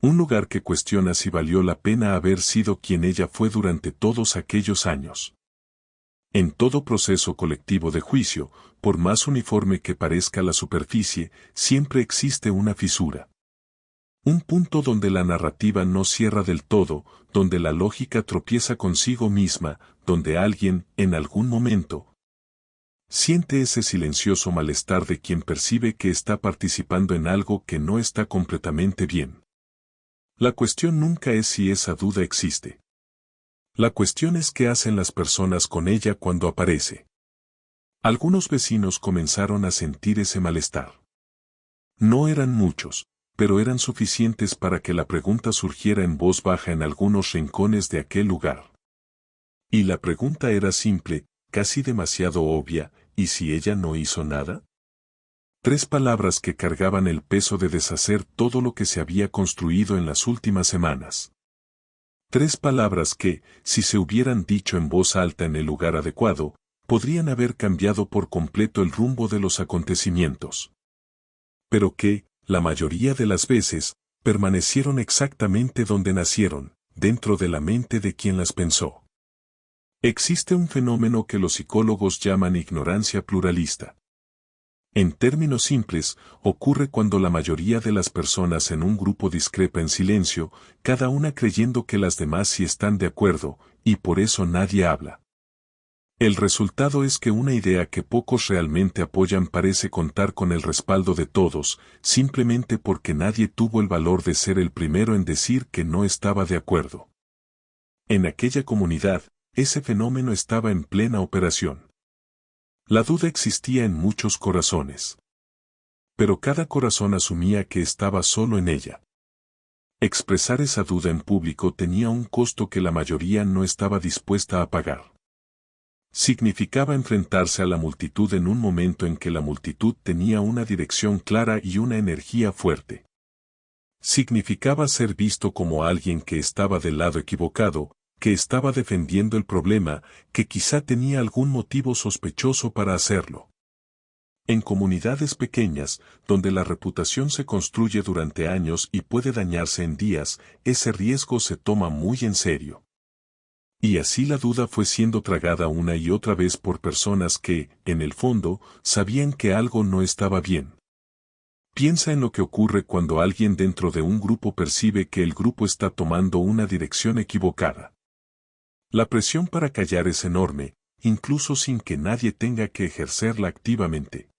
Un lugar que cuestiona si valió la pena haber sido quien ella fue durante todos aquellos años. En todo proceso colectivo de juicio, por más uniforme que parezca la superficie, siempre existe una fisura. Un punto donde la narrativa no cierra del todo, donde la lógica tropieza consigo misma, donde alguien, en algún momento, siente ese silencioso malestar de quien percibe que está participando en algo que no está completamente bien. La cuestión nunca es si esa duda existe. La cuestión es qué hacen las personas con ella cuando aparece. Algunos vecinos comenzaron a sentir ese malestar. No eran muchos, pero eran suficientes para que la pregunta surgiera en voz baja en algunos rincones de aquel lugar. Y la pregunta era simple, casi demasiado obvia, ¿y si ella no hizo nada? 3 palabras que cargaban el peso de deshacer todo lo que se había construido en las últimas semanas. 3 palabras que, si se hubieran dicho en voz alta en el lugar adecuado, podrían haber cambiado por completo el rumbo de los acontecimientos. Pero que, la mayoría de las veces, permanecieron exactamente donde nacieron, dentro de la mente de quien las pensó. Existe un fenómeno que los psicólogos llaman ignorancia pluralista. En términos simples, ocurre cuando la mayoría de las personas en un grupo discrepa en silencio, cada una creyendo que las demás sí están de acuerdo, y por eso nadie habla. El resultado es que una idea que pocos realmente apoyan parece contar con el respaldo de todos, simplemente porque nadie tuvo el valor de ser el primero en decir que no estaba de acuerdo. En aquella comunidad, ese fenómeno estaba en plena operación. La duda existía en muchos corazones. Pero cada corazón asumía que estaba solo en ella. Expresar esa duda en público tenía un costo que la mayoría no estaba dispuesta a pagar. Significaba enfrentarse a la multitud en un momento en que la multitud tenía una dirección clara y una energía fuerte. Significaba ser visto como alguien que estaba del lado equivocado, que estaba defendiendo el problema, que quizá tenía algún motivo sospechoso para hacerlo. En comunidades pequeñas, donde la reputación se construye durante años y puede dañarse en días, ese riesgo se toma muy en serio. Y así la duda fue siendo tragada una y otra vez por personas que, en el fondo, sabían que algo no estaba bien. Piensa en lo que ocurre cuando alguien dentro de un grupo percibe que el grupo está tomando una dirección equivocada. La presión para callar es enorme, incluso sin que nadie tenga que ejercerla activamente.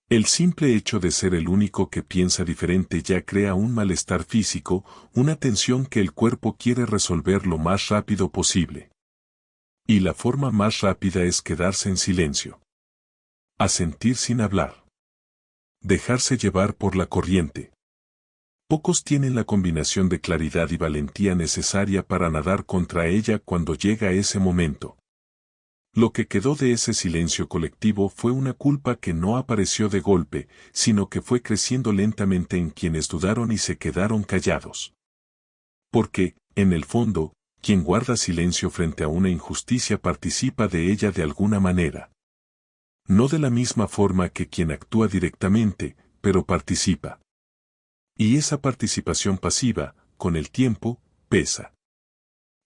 El simple hecho de ser el único que piensa diferente ya crea un malestar físico, una tensión que el cuerpo quiere resolver lo más rápido posible. Y la forma más rápida es quedarse en silencio. Asentir sin hablar. Dejarse llevar por la corriente. Pocos tienen la combinación de claridad y valentía necesaria para nadar contra ella cuando llega ese momento. Lo que quedó de ese silencio colectivo fue una culpa que no apareció de golpe, sino que fue creciendo lentamente en quienes dudaron y se quedaron callados. Porque, en el fondo, quien guarda silencio frente a una injusticia participa de ella de alguna manera. No de la misma forma que quien actúa directamente, pero participa. Y esa participación pasiva, con el tiempo, pesa.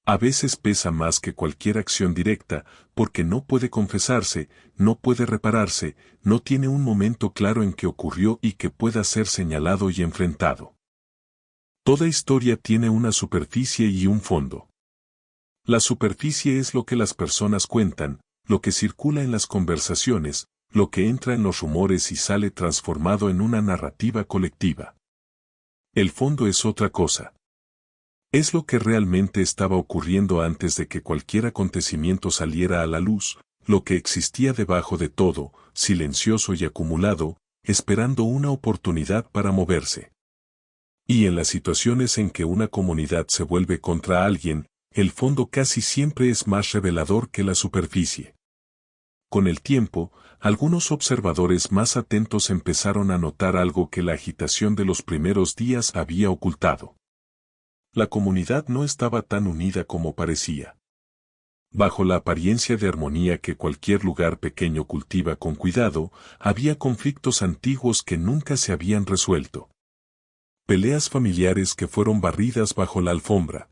A veces pesa más que cualquier acción directa, porque no puede confesarse, no puede repararse, no tiene un momento claro en que ocurrió y que pueda ser señalado y enfrentado. Toda historia tiene una superficie y un fondo. La superficie es lo que las personas cuentan, lo que circula en las conversaciones, lo que entra en los rumores y sale transformado en una narrativa colectiva. El fondo es otra cosa. Es lo que realmente estaba ocurriendo antes de que cualquier acontecimiento saliera a la luz, lo que existía debajo de todo, silencioso y acumulado, esperando una oportunidad para moverse. Y en las situaciones en que una comunidad se vuelve contra alguien, el fondo casi siempre es más revelador que la superficie. Con el tiempo, algunos observadores más atentos empezaron a notar algo que la agitación de los primeros días había ocultado. La comunidad no estaba tan unida como parecía. Bajo la apariencia de armonía que cualquier lugar pequeño cultiva con cuidado, había conflictos antiguos que nunca se habían resuelto. Peleas familiares que fueron barridas bajo la alfombra.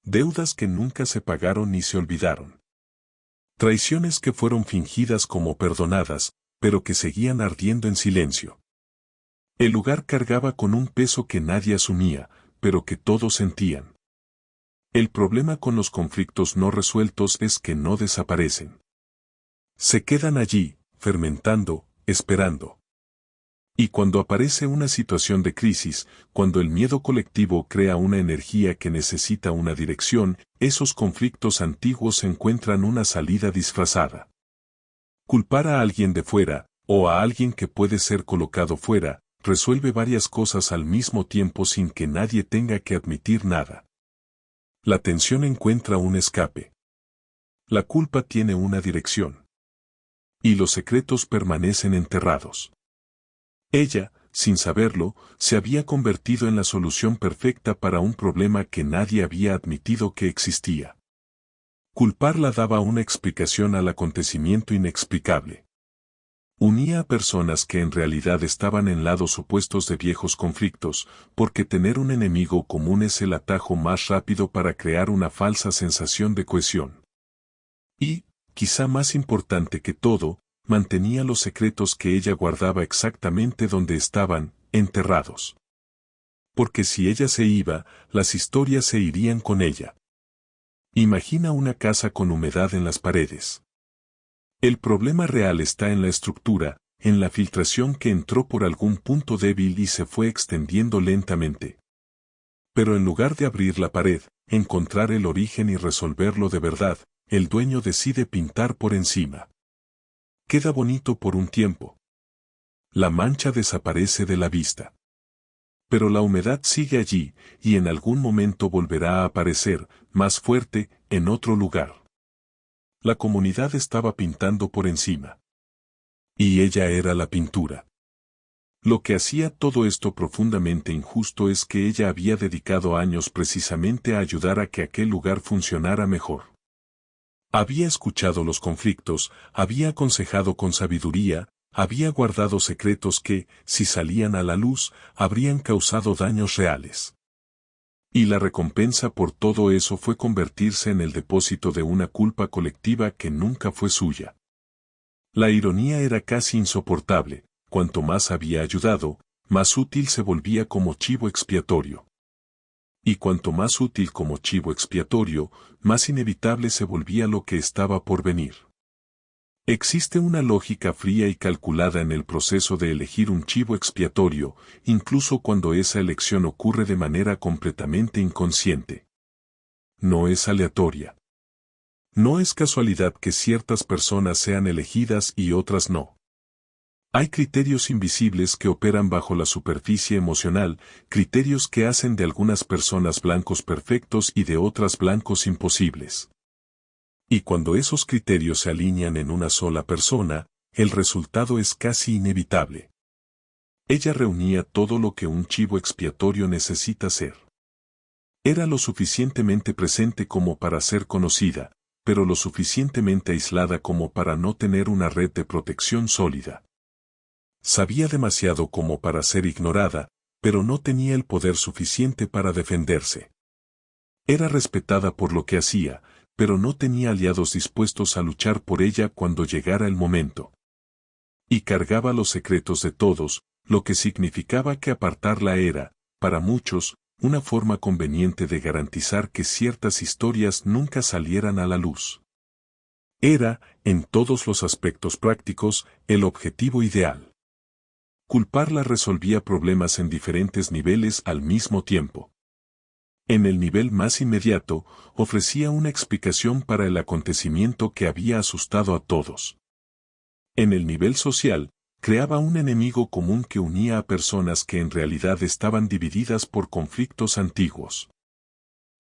Deudas que nunca se pagaron ni se olvidaron. Traiciones que fueron fingidas como perdonadas, pero que seguían ardiendo en silencio. El lugar cargaba con un peso que nadie asumía, pero que todos sentían. El problema con los conflictos no resueltos es que no desaparecen. Se quedan allí, fermentando, esperando. Y cuando aparece una situación de crisis, cuando el miedo colectivo crea una energía que necesita una dirección, esos conflictos antiguos encuentran una salida disfrazada. Culpar a alguien de fuera, o a alguien que puede ser colocado fuera, resuelve varias cosas al mismo tiempo sin que nadie tenga que admitir nada. La tensión encuentra un escape. La culpa tiene una dirección. Y los secretos permanecen enterrados. Ella, sin saberlo, se había convertido en la solución perfecta para un problema que nadie había admitido que existía. Culparla daba una explicación al acontecimiento inexplicable. Unía a personas que en realidad estaban en lados opuestos de viejos conflictos, porque tener un enemigo común es el atajo más rápido para crear una falsa sensación de cohesión. Y, quizá más importante que todo, mantenía los secretos que ella guardaba exactamente donde estaban, enterrados. Porque si ella se iba, las historias se irían con ella. Imagina una casa con humedad en las paredes. El problema real está en la estructura, en la filtración que entró por algún punto débil y se fue extendiendo lentamente. Pero en lugar de abrir la pared, encontrar el origen y resolverlo de verdad, el dueño decide pintar por encima. Queda bonito por un tiempo. La mancha desaparece de la vista. Pero la humedad sigue allí, y en algún momento volverá a aparecer, más fuerte, en otro lugar. La comunidad estaba pintando por encima. Y ella era la pintura. Lo que hacía todo esto profundamente injusto es que ella había dedicado años precisamente a ayudar a que aquel lugar funcionara mejor. Había escuchado los conflictos, había aconsejado con sabiduría, había guardado secretos que, si salían a la luz, habrían causado daños reales. Y la recompensa por todo eso fue convertirse en el depósito de una culpa colectiva que nunca fue suya. La ironía era casi insoportable, cuanto más había ayudado, más útil se volvía como chivo expiatorio. Y cuanto más útil como chivo expiatorio, más inevitable se volvía lo que estaba por venir. Existe una lógica fría y calculada en el proceso de elegir un chivo expiatorio, incluso cuando esa elección ocurre de manera completamente inconsciente. No es aleatoria. No es casualidad que ciertas personas sean elegidas y otras no. Hay criterios invisibles que operan bajo la superficie emocional, criterios que hacen de algunas personas blancos perfectos y de otras blancos imposibles. Y cuando esos criterios se alinean en una sola persona, el resultado es casi inevitable. Ella reunía todo lo que un chivo expiatorio necesita ser. Era lo suficientemente presente como para ser conocida, pero lo suficientemente aislada como para no tener una red de protección sólida. Sabía demasiado como para ser ignorada, pero no tenía el poder suficiente para defenderse. Era respetada por lo que hacía, pero no tenía aliados dispuestos a luchar por ella cuando llegara el momento. Y cargaba los secretos de todos, lo que significaba que apartarla era, para muchos, una forma conveniente de garantizar que ciertas historias nunca salieran a la luz. Era, en todos los aspectos prácticos, el objetivo ideal. Culparla resolvía problemas en diferentes niveles al mismo tiempo. En el nivel más inmediato, ofrecía una explicación para el acontecimiento que había asustado a todos. En el nivel social, creaba un enemigo común que unía a personas que en realidad estaban divididas por conflictos antiguos.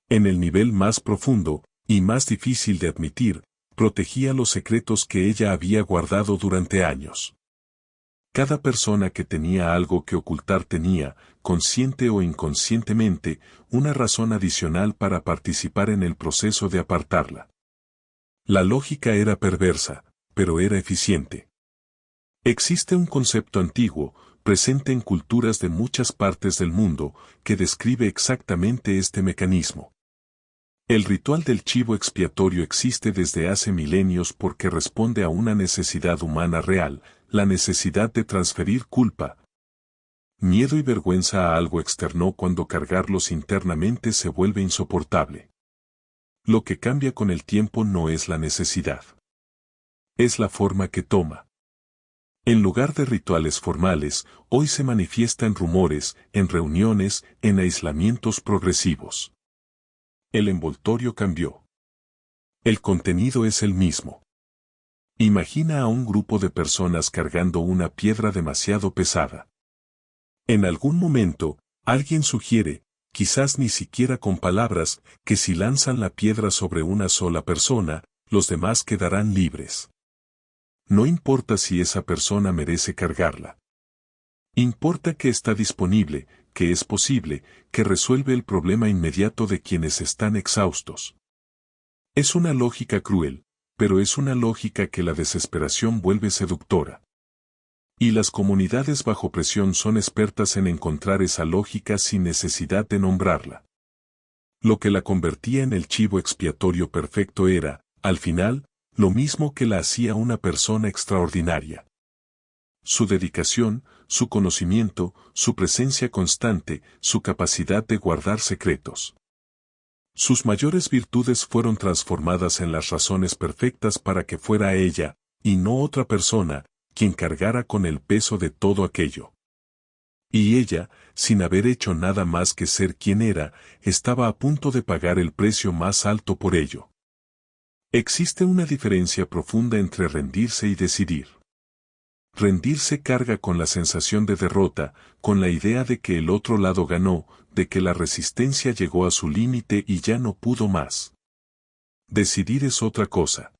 En el nivel más profundo, y más difícil de admitir, protegía los secretos que ella había guardado durante años. Cada persona que tenía algo que ocultar tenía, consciente o inconscientemente, una razón adicional para participar en el proceso de apartarla. La lógica era perversa, pero era eficiente. Existe un concepto antiguo, presente en culturas de muchas partes del mundo, que describe exactamente este mecanismo. El ritual del chivo expiatorio existe desde hace milenios porque responde a una necesidad humana real, la necesidad de transferir culpa, miedo y vergüenza a algo externo cuando cargarlos internamente se vuelve insoportable. Lo que cambia con el tiempo no es la necesidad. Es la forma que toma. En lugar de rituales formales, hoy se manifiesta en rumores, en reuniones, en aislamientos progresivos. El envoltorio cambió. El contenido es el mismo. Imagina a un grupo de personas cargando una piedra demasiado pesada. En algún momento, alguien sugiere, quizás ni siquiera con palabras, que si lanzan la piedra sobre una sola persona, los demás quedarán libres. No importa si esa persona merece cargarla. Importa que está disponible, que es posible, que resuelve el problema inmediato de quienes están exhaustos. Es una lógica cruel, pero es una lógica que la desesperación vuelve seductora. Y las comunidades bajo presión son expertas en encontrar esa lógica sin necesidad de nombrarla. Lo que la convertía en el chivo expiatorio perfecto era, al final, lo mismo que la hacía una persona extraordinaria. Su dedicación, su conocimiento, su presencia constante, su capacidad de guardar secretos. Sus mayores virtudes fueron transformadas en las razones perfectas para que fuera ella, y no otra persona, quien cargara con el peso de todo aquello. Y ella, sin haber hecho nada más que ser quien era, estaba a punto de pagar el precio más alto por ello. Existe una diferencia profunda entre rendirse y decidir. Rendirse carga con la sensación de derrota, con la idea de que el otro lado ganó, de que la resistencia llegó a su límite y ya no pudo más. Decidir es otra cosa.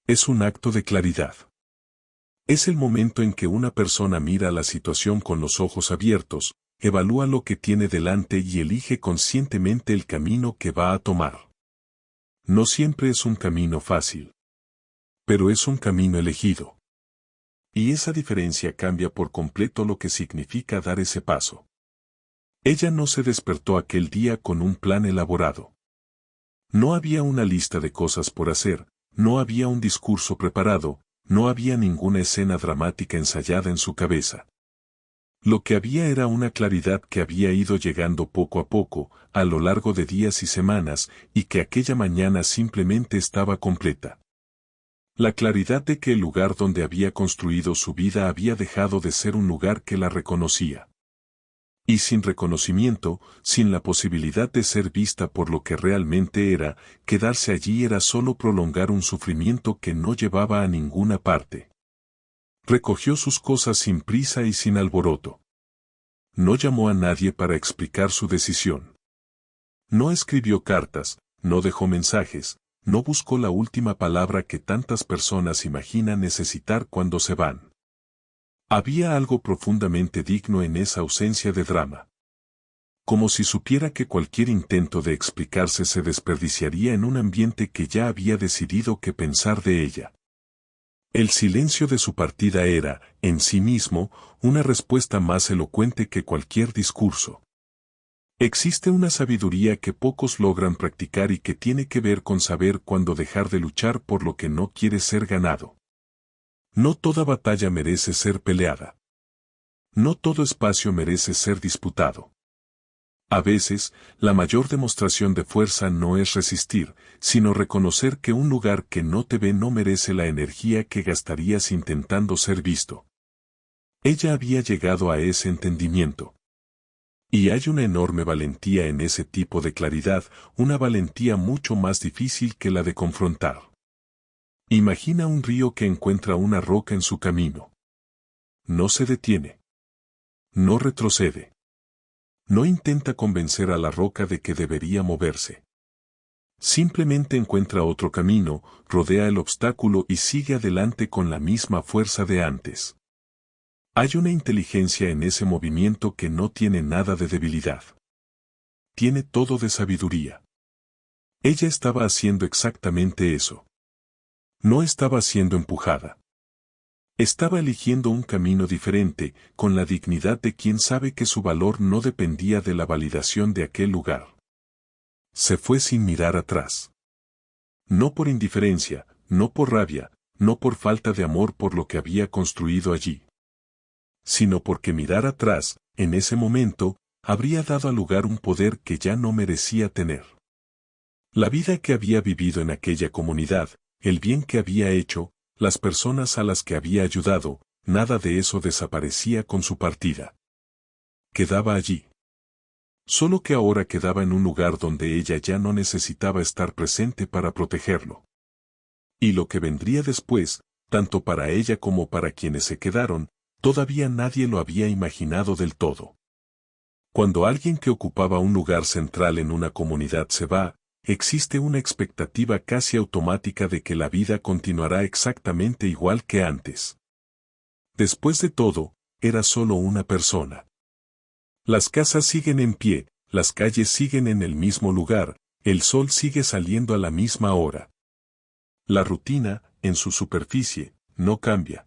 Es un acto de claridad. Es el momento en que una persona mira la situación con los ojos abiertos, evalúa lo que tiene delante y elige conscientemente el camino que va a tomar. No siempre es un camino fácil. Pero es un camino elegido. Y esa diferencia cambia por completo lo que significa dar ese paso. Ella no se despertó aquel día con un plan elaborado. No había una lista de cosas por hacer, no había un discurso preparado, no había ninguna escena dramática ensayada en su cabeza. Lo que había era una claridad que había ido llegando poco a poco, a lo largo de días y semanas, y que aquella mañana simplemente estaba completa. La claridad de que el lugar donde había construido su vida había dejado de ser un lugar que la reconocía. Y sin reconocimiento, sin la posibilidad de ser vista por lo que realmente era, quedarse allí era solo prolongar un sufrimiento que no llevaba a ninguna parte. Recogió sus cosas sin prisa y sin alboroto. No llamó a nadie para explicar su decisión. No escribió cartas, no dejó mensajes, no buscó la última palabra que tantas personas imaginan necesitar cuando se van. Había algo profundamente digno en esa ausencia de drama. Como si supiera que cualquier intento de explicarse se desperdiciaría en un ambiente que ya había decidido qué pensar de ella. El silencio de su partida era, en sí mismo, una respuesta más elocuente que cualquier discurso. Existe una sabiduría que pocos logran practicar y que tiene que ver con saber cuándo dejar de luchar por lo que no quiere ser ganado. No toda batalla merece ser peleada. No todo espacio merece ser disputado. A veces, la mayor demostración de fuerza no es resistir, sino reconocer que un lugar que no te ve no merece la energía que gastarías intentando ser visto. Ella había llegado a ese entendimiento. Y hay una enorme valentía en ese tipo de claridad, una valentía mucho más difícil que la de confrontar. Imagina un río que encuentra una roca en su camino. No se detiene. No retrocede. No intenta convencer a la roca de que debería moverse. Simplemente encuentra otro camino, rodea el obstáculo y sigue adelante con la misma fuerza de antes. Hay una inteligencia en ese movimiento que no tiene nada de debilidad. Tiene todo de sabiduría. Ella estaba haciendo exactamente eso. No estaba siendo empujada. Estaba eligiendo un camino diferente, con la dignidad de quien sabe que su valor no dependía de la validación de aquel lugar. Se fue sin mirar atrás. No por indiferencia, no por rabia, no por falta de amor por lo que había construido allí, sino porque mirar atrás, en ese momento, habría dado al lugar un poder que ya no merecía tener. La vida que había vivido en aquella comunidad, el bien que había hecho, las personas a las que había ayudado, nada de eso desaparecía con su partida. Quedaba allí. Solo que ahora quedaba en un lugar donde ella ya no necesitaba estar presente para protegerlo. Y lo que vendría después, tanto para ella como para quienes se quedaron, todavía nadie lo había imaginado del todo. Cuando alguien que ocupaba un lugar central en una comunidad se va, existe una expectativa casi automática de que la vida continuará exactamente igual que antes. Después de todo, era solo una persona. Las casas siguen en pie, las calles siguen en el mismo lugar, el sol sigue saliendo a la misma hora. La rutina, en su superficie, no cambia.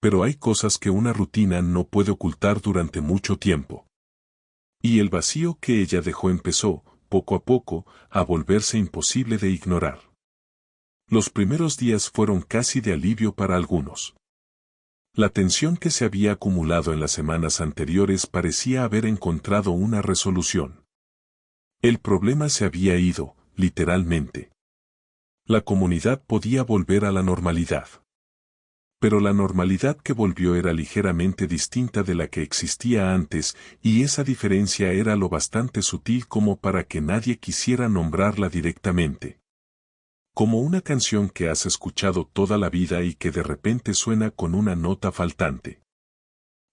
Pero hay cosas que una rutina no puede ocultar durante mucho tiempo. Y el vacío que ella dejó empezó, poco a poco, a volverse imposible de ignorar. Los primeros días fueron casi de alivio para algunos. La tensión que se había acumulado en las semanas anteriores parecía haber encontrado una resolución. El problema se había ido, literalmente. La comunidad podía volver a la normalidad. Pero la normalidad que volvió era ligeramente distinta de la que existía antes, y esa diferencia era lo bastante sutil como para que nadie quisiera nombrarla directamente. Como una canción que has escuchado toda la vida y que de repente suena con una nota faltante.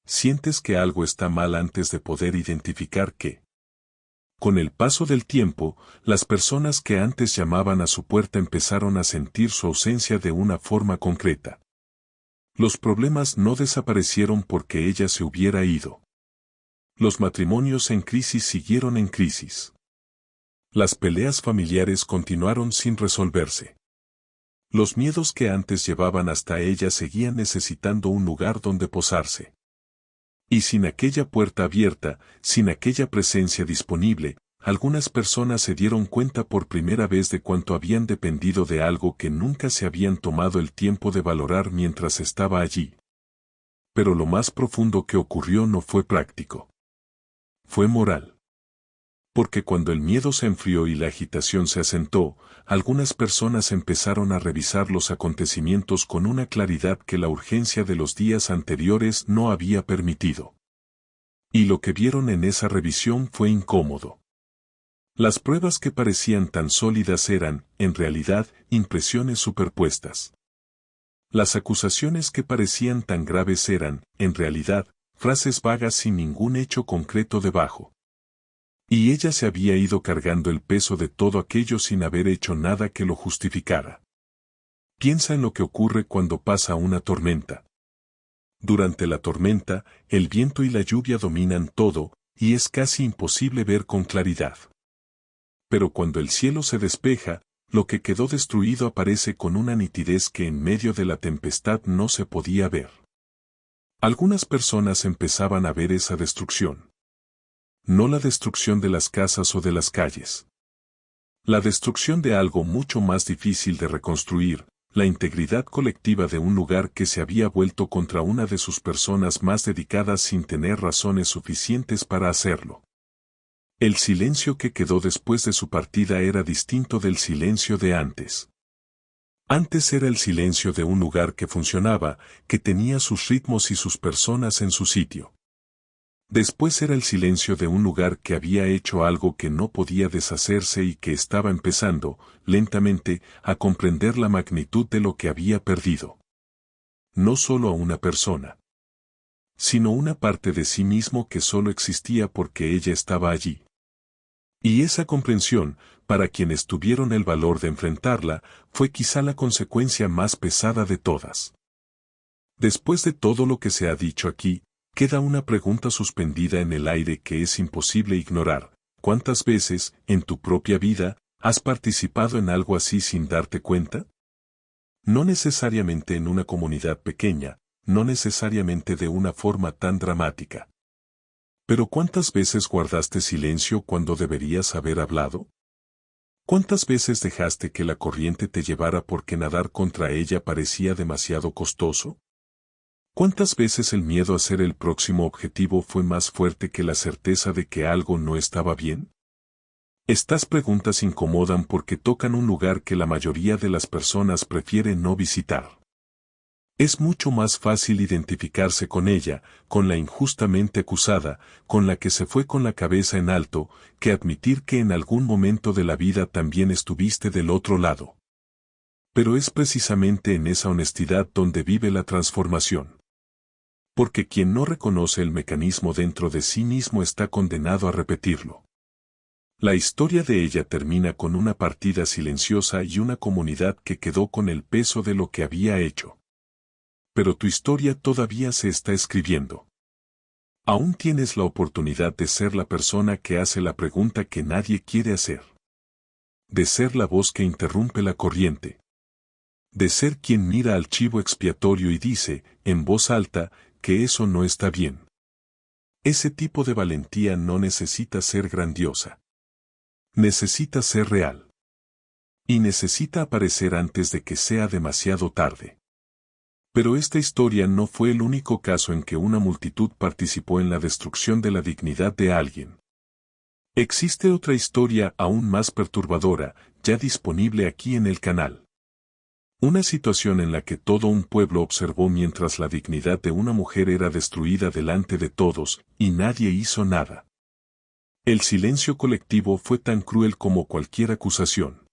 Sientes que algo está mal antes de poder identificar qué. Con el paso del tiempo, las personas que antes llamaban a su puerta empezaron a sentir su ausencia de una forma concreta. Los problemas no desaparecieron porque ella se hubiera ido. Los matrimonios en crisis siguieron en crisis. Las peleas familiares continuaron sin resolverse. Los miedos que antes llevaban hasta ella seguían necesitando un lugar donde posarse. Y sin aquella puerta abierta, sin aquella presencia disponible, algunas personas se dieron cuenta por primera vez de cuánto habían dependido de algo que nunca se habían tomado el tiempo de valorar mientras estaba allí. Pero lo más profundo que ocurrió no fue práctico. Fue moral. Porque cuando el miedo se enfrió y la agitación se asentó, algunas personas empezaron a revisar los acontecimientos con una claridad que la urgencia de los días anteriores no había permitido. Y lo que vieron en esa revisión fue incómodo. Las pruebas que parecían tan sólidas eran, en realidad, impresiones superpuestas. Las acusaciones que parecían tan graves eran, en realidad, frases vagas sin ningún hecho concreto debajo. Y ella se había ido cargando el peso de todo aquello sin haber hecho nada que lo justificara. Piensa en lo que ocurre cuando pasa una tormenta. Durante la tormenta, el viento y la lluvia dominan todo, y es casi imposible ver con claridad. Pero cuando el cielo se despeja, lo que quedó destruido aparece con una nitidez que en medio de la tempestad no se podía ver. Algunas personas empezaban a ver esa destrucción. No la destrucción de las casas o de las calles. La destrucción de algo mucho más difícil de reconstruir, la integridad colectiva de un lugar que se había vuelto contra una de sus personas más dedicadas sin tener razones suficientes para hacerlo. El silencio que quedó después de su partida era distinto del silencio de antes. Antes era el silencio de un lugar que funcionaba, que tenía sus ritmos y sus personas en su sitio. Después era el silencio de un lugar que había hecho algo que no podía deshacerse y que estaba empezando, lentamente, a comprender la magnitud de lo que había perdido. No solo a una persona, sino una parte de sí mismo que solo existía porque ella estaba allí. Y esa comprensión, para quienes tuvieron el valor de enfrentarla, fue quizá la consecuencia más pesada de todas. Después de todo lo que se ha dicho aquí, queda una pregunta suspendida en el aire que es imposible ignorar. ¿Cuántas veces, en tu propia vida, has participado en algo así sin darte cuenta? No necesariamente en una comunidad pequeña, no necesariamente de una forma tan dramática. Pero ¿cuántas veces guardaste silencio cuando deberías haber hablado? ¿Cuántas veces dejaste que la corriente te llevara porque nadar contra ella parecía demasiado costoso? ¿Cuántas veces el miedo a ser el próximo objetivo fue más fuerte que la certeza de que algo no estaba bien? Estas preguntas incomodan porque tocan un lugar que la mayoría de las personas prefiere no visitar. Es mucho más fácil identificarse con ella, con la injustamente acusada, con la que se fue con la cabeza en alto, que admitir que en algún momento de la vida también estuviste del otro lado. Pero es precisamente en esa honestidad donde vive la transformación. Porque quien no reconoce el mecanismo dentro de sí mismo está condenado a repetirlo. La historia de ella termina con una partida silenciosa y una comunidad que quedó con el peso de lo que había hecho. Pero tu historia todavía se está escribiendo. Aún tienes la oportunidad de ser la persona que hace la pregunta que nadie quiere hacer. De ser la voz que interrumpe la corriente. De ser quien mira al chivo expiatorio y dice, en voz alta, que eso no está bien. Ese tipo de valentía no necesita ser grandiosa. Necesita ser real. Y necesita aparecer antes de que sea demasiado tarde. Pero esta historia no fue el único caso en que una multitud participó en la destrucción de la dignidad de alguien. Existe otra historia aún más perturbadora, ya disponible aquí en el canal. Una situación en la que todo un pueblo observó mientras la dignidad de una mujer era destruida delante de todos, y nadie hizo nada. El silencio colectivo fue tan cruel como cualquier acusación.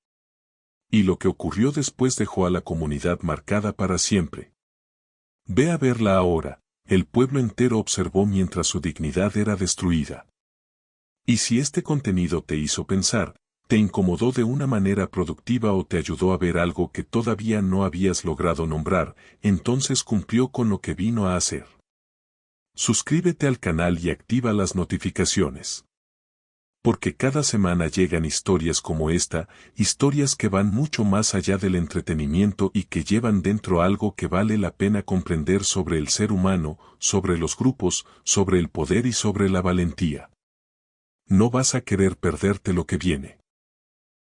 Y lo que ocurrió después dejó a la comunidad marcada para siempre. Ve a verla ahora, el pueblo entero observó mientras su dignidad era destruida. Y si este contenido te hizo pensar, te incomodó de una manera productiva o te ayudó a ver algo que todavía no habías logrado nombrar, entonces cumplió con lo que vino a hacer. Suscríbete al canal y activa las notificaciones. Porque cada semana llegan historias como esta, historias que van mucho más allá del entretenimiento y que llevan dentro algo que vale la pena comprender sobre el ser humano, sobre los grupos, sobre el poder y sobre la valentía. No vas a querer perderte lo que viene.